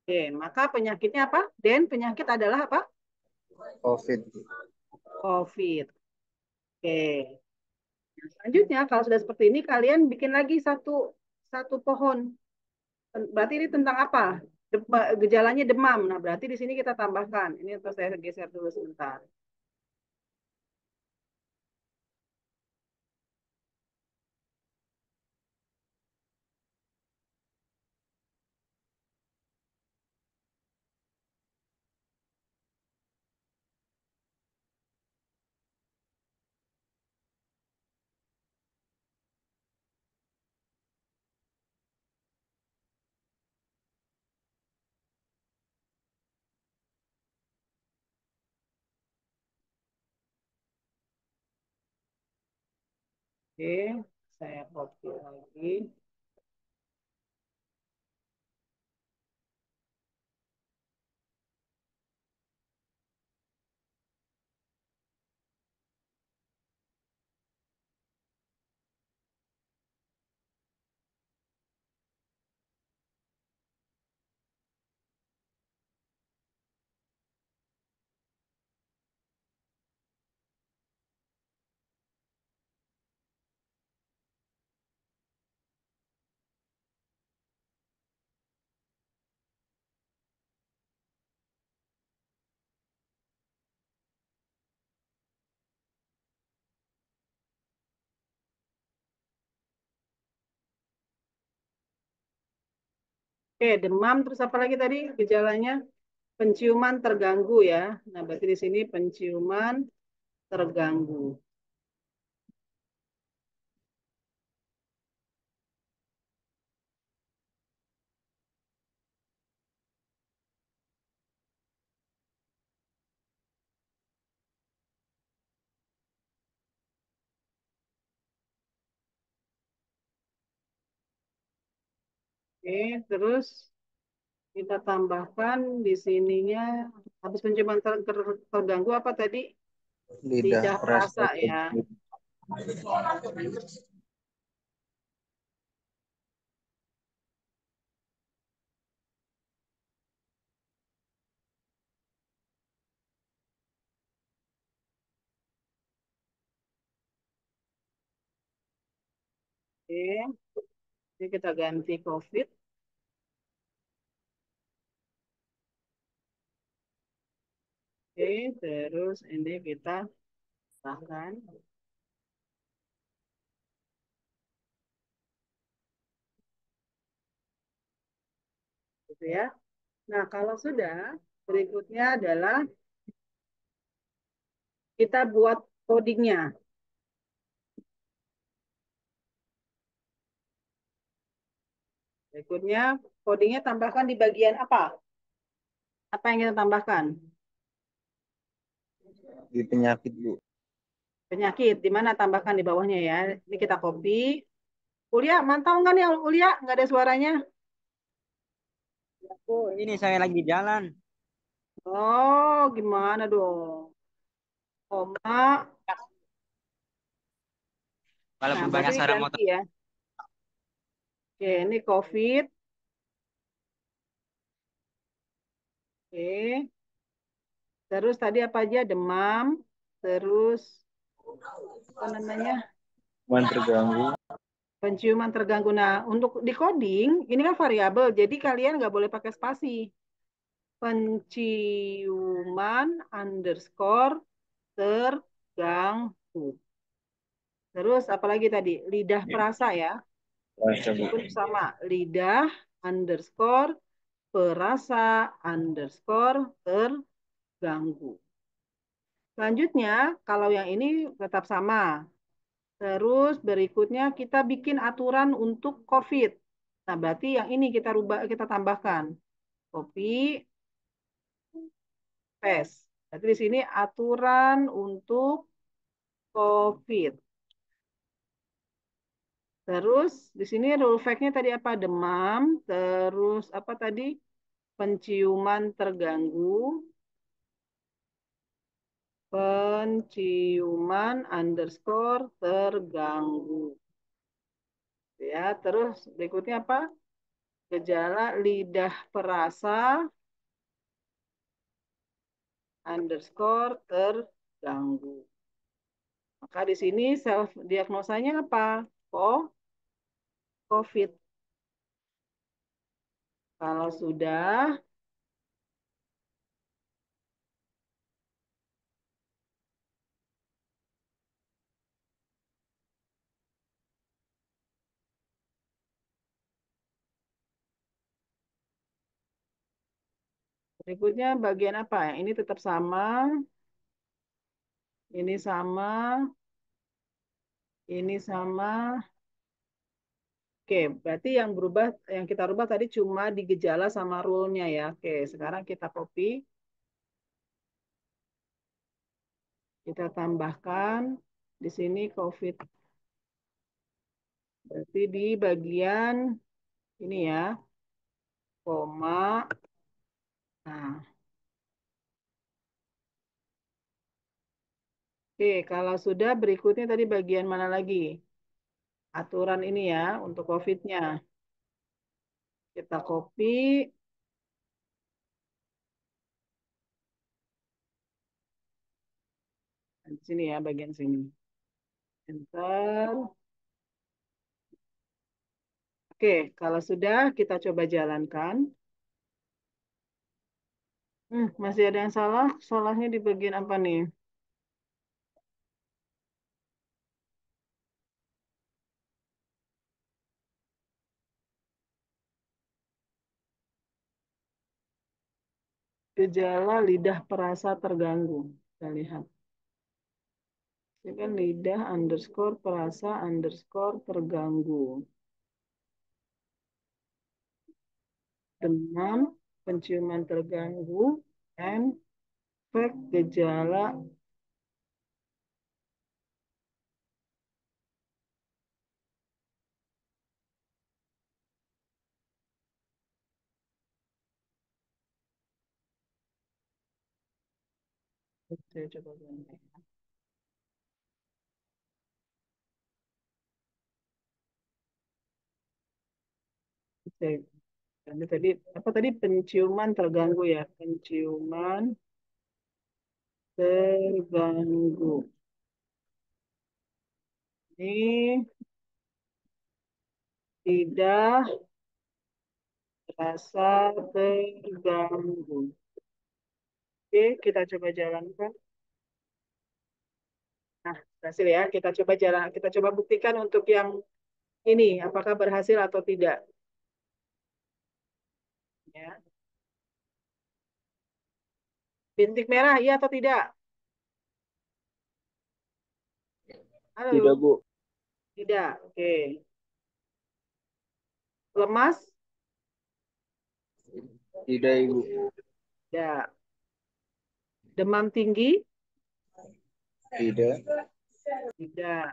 Oke, maka penyakitnya apa? Dan penyakit adalah apa? COVID. COVID. Oke. Nah, selanjutnya kalau sudah seperti ini kalian bikin lagi satu satu pohon. Berarti ini tentang apa? Gejalanya demam. Nah, berarti di sini kita tambahkan. Ini untuk saya geser dulu sebentar. Oke, saya copy lagi. Oke, demam terus apa lagi tadi gejalanya? Penciuman terganggu ya. Nah, berarti di sini penciuman terganggu. Oke, terus kita tambahkan di sininya habis penciuman terganggu apa tadi? Lidah Lidah perasa perasa ya. tersebut. Oke, ini kita ganti COVID. Oke, terus ini kita tambahkan gitu ya. Nah, kalau sudah, berikutnya adalah kita buat codingnya. Berikutnya, codingnya tambahkan di bagian apa? Apa yang kita tambahkan? Di penyakit, Bu. Penyakit, di mana tambahkan di bawahnya ya. Ini kita copy. Ulia, mantau nggak nih Ulia? Nggak ada suaranya. Oh, ini saya lagi jalan. Oh, gimana dong? Koma. Nah, Walaupun berarti banyak ini suara ganti motor. ya. Oke, ini COVID. Oke. Terus tadi apa aja? Demam. Terus apa namanya? Cuman terganggu. Penciuman terganggu. Nah, untuk di coding, ini kan variabel, jadi kalian nggak boleh pakai spasi. Penciuman underscore terganggu. Terus apalagi tadi? Lidah perasa ya. Perasa, Bu. Itu sama. Lidah underscore perasa underscore terganggu. Selanjutnya, kalau yang ini tetap sama. Terus berikutnya kita bikin aturan untuk COVID. Nah, berarti yang ini kita rubah, kita tambahkan. Copy, paste. Berarti di sini aturan untuk COVID. Terus di sini rule fact-nya tadi apa? Demam, terus apa tadi? Penciuman terganggu, penciuman underscore terganggu. Ya, terus berikutnya apa? Gejala lidah perasa underscore terganggu. Maka di sini self diagnosanya apa? Oh, COVID. Kalau sudah, berikutnya bagian apa? Ini tetap sama, ini sama, ini sama. Oke, berarti yang berubah, yang kita rubah tadi cuma di gejala sama rule-nya ya. Oke, sekarang kita copy, kita tambahkan di sini COVID. Berarti di bagian ini ya, koma. Nah, oke, kalau sudah berikutnya tadi bagian mana lagi? Aturan ini ya untuk COVID-nya. Kita copy di sini ya, bagian sini. Enter. Oke, kalau sudah kita coba jalankan. Masih ada yang salah. Salahnya di bagian apa nih? Gejala lidah perasa terganggu. Kita lihat. Ini kan lidah underscore perasa underscore terganggu. Demam, penciuman terganggu, and efek gejala. Saya coba ganti. Saya ganti tadi apa tadi penciuman terganggu ya, penciuman terganggu. Ini tidak terasa terganggu. Oke, kita coba jalankan. Nah, berhasil ya. Kita coba buktikan untuk yang ini apakah berhasil atau tidak. Ya. Bintik merah, iya atau tidak? Tidak, Halo, Bu. tidak. Oke. Lemas? Tidak, Ibu. Tidak. Demam tinggi? Tidak. Tidak.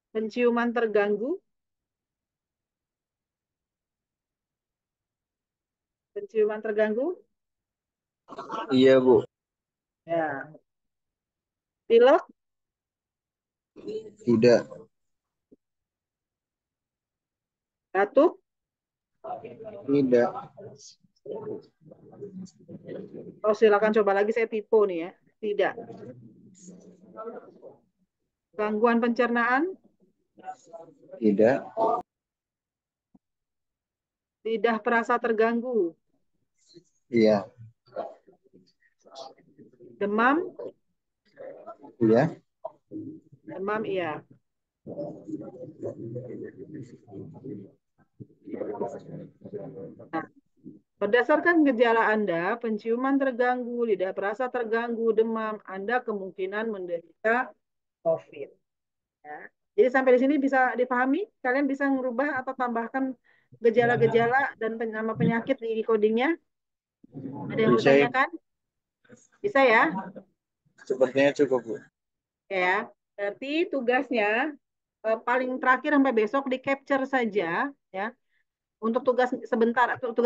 Penciuman terganggu? Penciuman terganggu? Iya, Bu. Ya. Pilek? Tidak. Batuk? Tidak. Oh, silakan coba lagi, saya tipu nih ya. Tidak. Gangguan pencernaan? Tidak. Lidah perasa terganggu? Iya. Demam? Iya. Demam, iya. Nah, berdasarkan gejala Anda, penciuman terganggu, lidah perasa terganggu, demam, Anda kemungkinan menderita COVID. Ya. Jadi sampai di sini bisa dipahami? Kalian bisa merubah atau tambahkan gejala-gejala dan nama penyakit di codingnya? Ada yang mau Bisa, Ibu. ditanyakan? Bisa ya? Sepertinya cukup, Bu. Ya. Berarti tugasnya paling terakhir sampai besok di capture saja, ya. Untuk tugas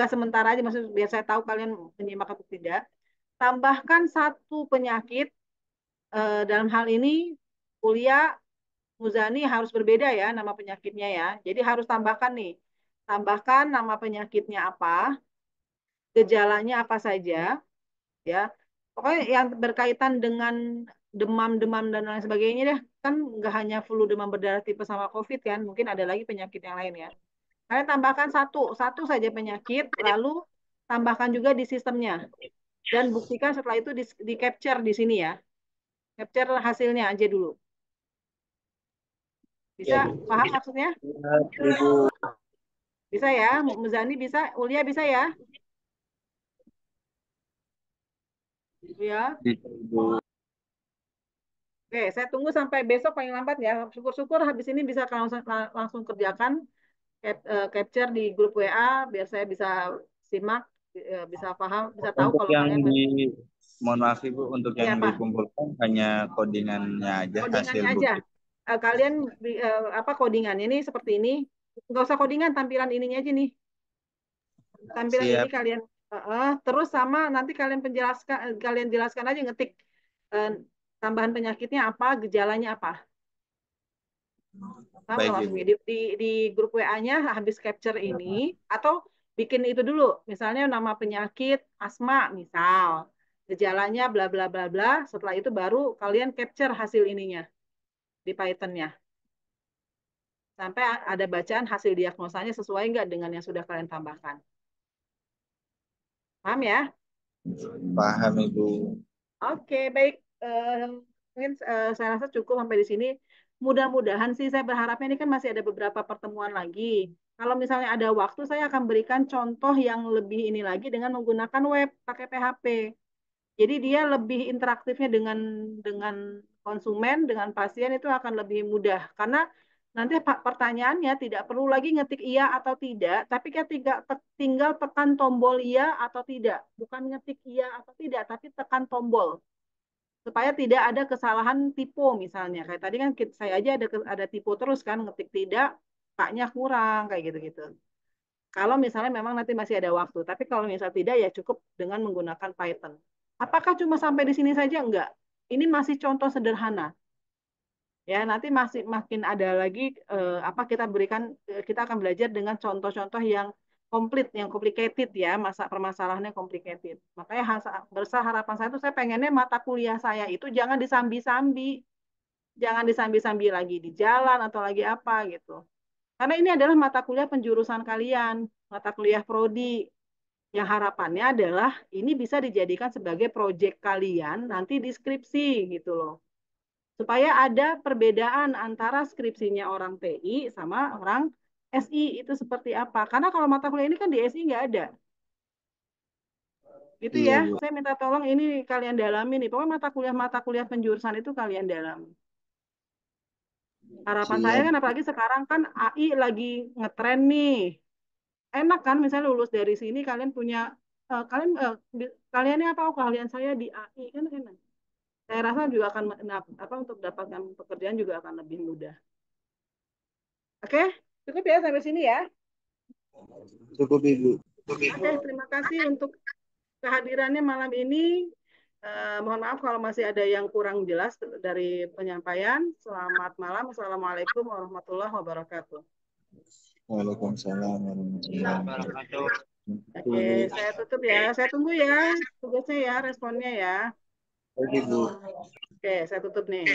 sementara aja, maksud biar saya tahu kalian menyimak atau tidak. Tambahkan satu penyakit, dalam hal ini kuliah Muzani harus berbeda ya nama penyakitnya ya. Jadi harus tambahkan nih. Tambahkan nama penyakitnya apa, gejalanya apa saja ya. Pokoknya yang berkaitan dengan demam-demam dan lain sebagainya deh. Kan nggak hanya flu demam berdarah tipe sama COVID kan, mungkin ada lagi penyakit yang lain ya. Kalian tambahkan satu saja penyakit, lalu tambahkan juga di sistemnya dan buktikan setelah itu di capture di sini ya. Capture hasilnya aja dulu. Ya, Bisa Bu. paham maksudnya? Ibu. Bisa ya, Muzani bisa, Ulia bisa ya? Ya. Bisa, Ibu. Oke, saya tunggu sampai besok paling lambat ya. Syukur-syukur habis ini bisa langsung kerjakan capture di grup WA biar saya bisa simak, bisa paham, bisa tahu Untuk kalau yang kalian mohon maaf Ibu, untuk ya yang apa dikumpulkan hanya codingannya aja, hasil codingannya aja. bukti. kalian apa codingannya ini seperti ini. Nggak usah codingan, tampilan ininya aja nih. Tampilan ini Siap. kalian terus sama nanti kalian jelaskan aja ngetik eh, tambahan penyakitnya apa, gejalanya apa. Paham nggak Baik, Ibu. maksudnya? Di grup WA-nya habis capture ini atau bikin itu dulu. Misalnya nama penyakit asma misal. Gejalanya bla bla bla bla. Setelah itu baru kalian capture hasil ininya di Python-nya. Sampai ada bacaan hasil diagnosanya sesuai nggak dengan yang sudah kalian tambahkan. Paham ya? Paham, Ibu. Oke, baik. Mungkin saya rasa cukup sampai di sini. Mudah-mudahan sih saya berharapnya ini kan masih ada beberapa pertemuan lagi. Kalau misalnya ada waktu, saya akan berikan contoh yang lebih ini lagi dengan menggunakan web pakai PHP. Jadi dia lebih interaktifnya dengan konsumen, dengan pasien itu akan lebih mudah. Karena nanti pertanyaannya tidak perlu lagi ngetik iya atau tidak, tapi ketika tinggal tekan tombol iya atau tidak. Bukan ngetik iya atau tidak, tapi tekan tombol supaya tidak ada kesalahan tipe misalnya. Kayak tadi kan saya aja ada tipe terus kan ngetik tidak, kaknya kurang kayak gitu-gitu. Kalau misalnya memang nanti masih ada waktu, tapi kalau misalnya tidak ya cukup dengan menggunakan Python. Apakah cuma sampai di sini saja? Enggak. Ini masih contoh sederhana. Ya, nanti masih makin ada lagi apa kita akan belajar dengan contoh-contoh yang komplit, yang complicated ya, masa permasalahannya complicated. Makanya besar harapan saya itu saya pengennya mata kuliah saya itu jangan disambi-sambi, jangan disambi-sambi lagi di jalan atau lagi apa gitu. Karena ini adalah mata kuliah penjurusan kalian, mata kuliah prodi. Yang harapannya adalah ini bisa dijadikan sebagai proyek kalian nanti di skripsi gitu loh. Supaya ada perbedaan antara skripsinya orang TI sama orang SI itu seperti apa. Karena kalau mata kuliah ini kan di SI nggak ada. Gitu Iya, ya, Bu. saya minta tolong ini kalian dalami nih. Pokoknya mata kuliah penjurusan itu kalian dalami. Harapan saya Siap. kan apalagi sekarang kan AI lagi ngetren nih. Enak kan misalnya lulus dari sini kalian punya kalian ini apa kalian saya di AI kan enak. Saya rasa juga akan apa untuk dapatkan pekerjaan juga akan lebih mudah. Oke, cukup ya sampai sini ya. Cukup, Ibu. Oke, terima kasih untuk kehadirannya malam ini. Mohon maaf kalau masih ada yang kurang jelas dari penyampaian. Selamat malam. Assalamualaikum warahmatullahi wabarakatuh. Waalaikumsalam warahmatullahi Wabarakatuh. Oke, wabarakatuh. saya tutup ya. Saya tunggu ya tugasnya ya, responnya ya. Baik, Ibu. Oke, saya tutup nih.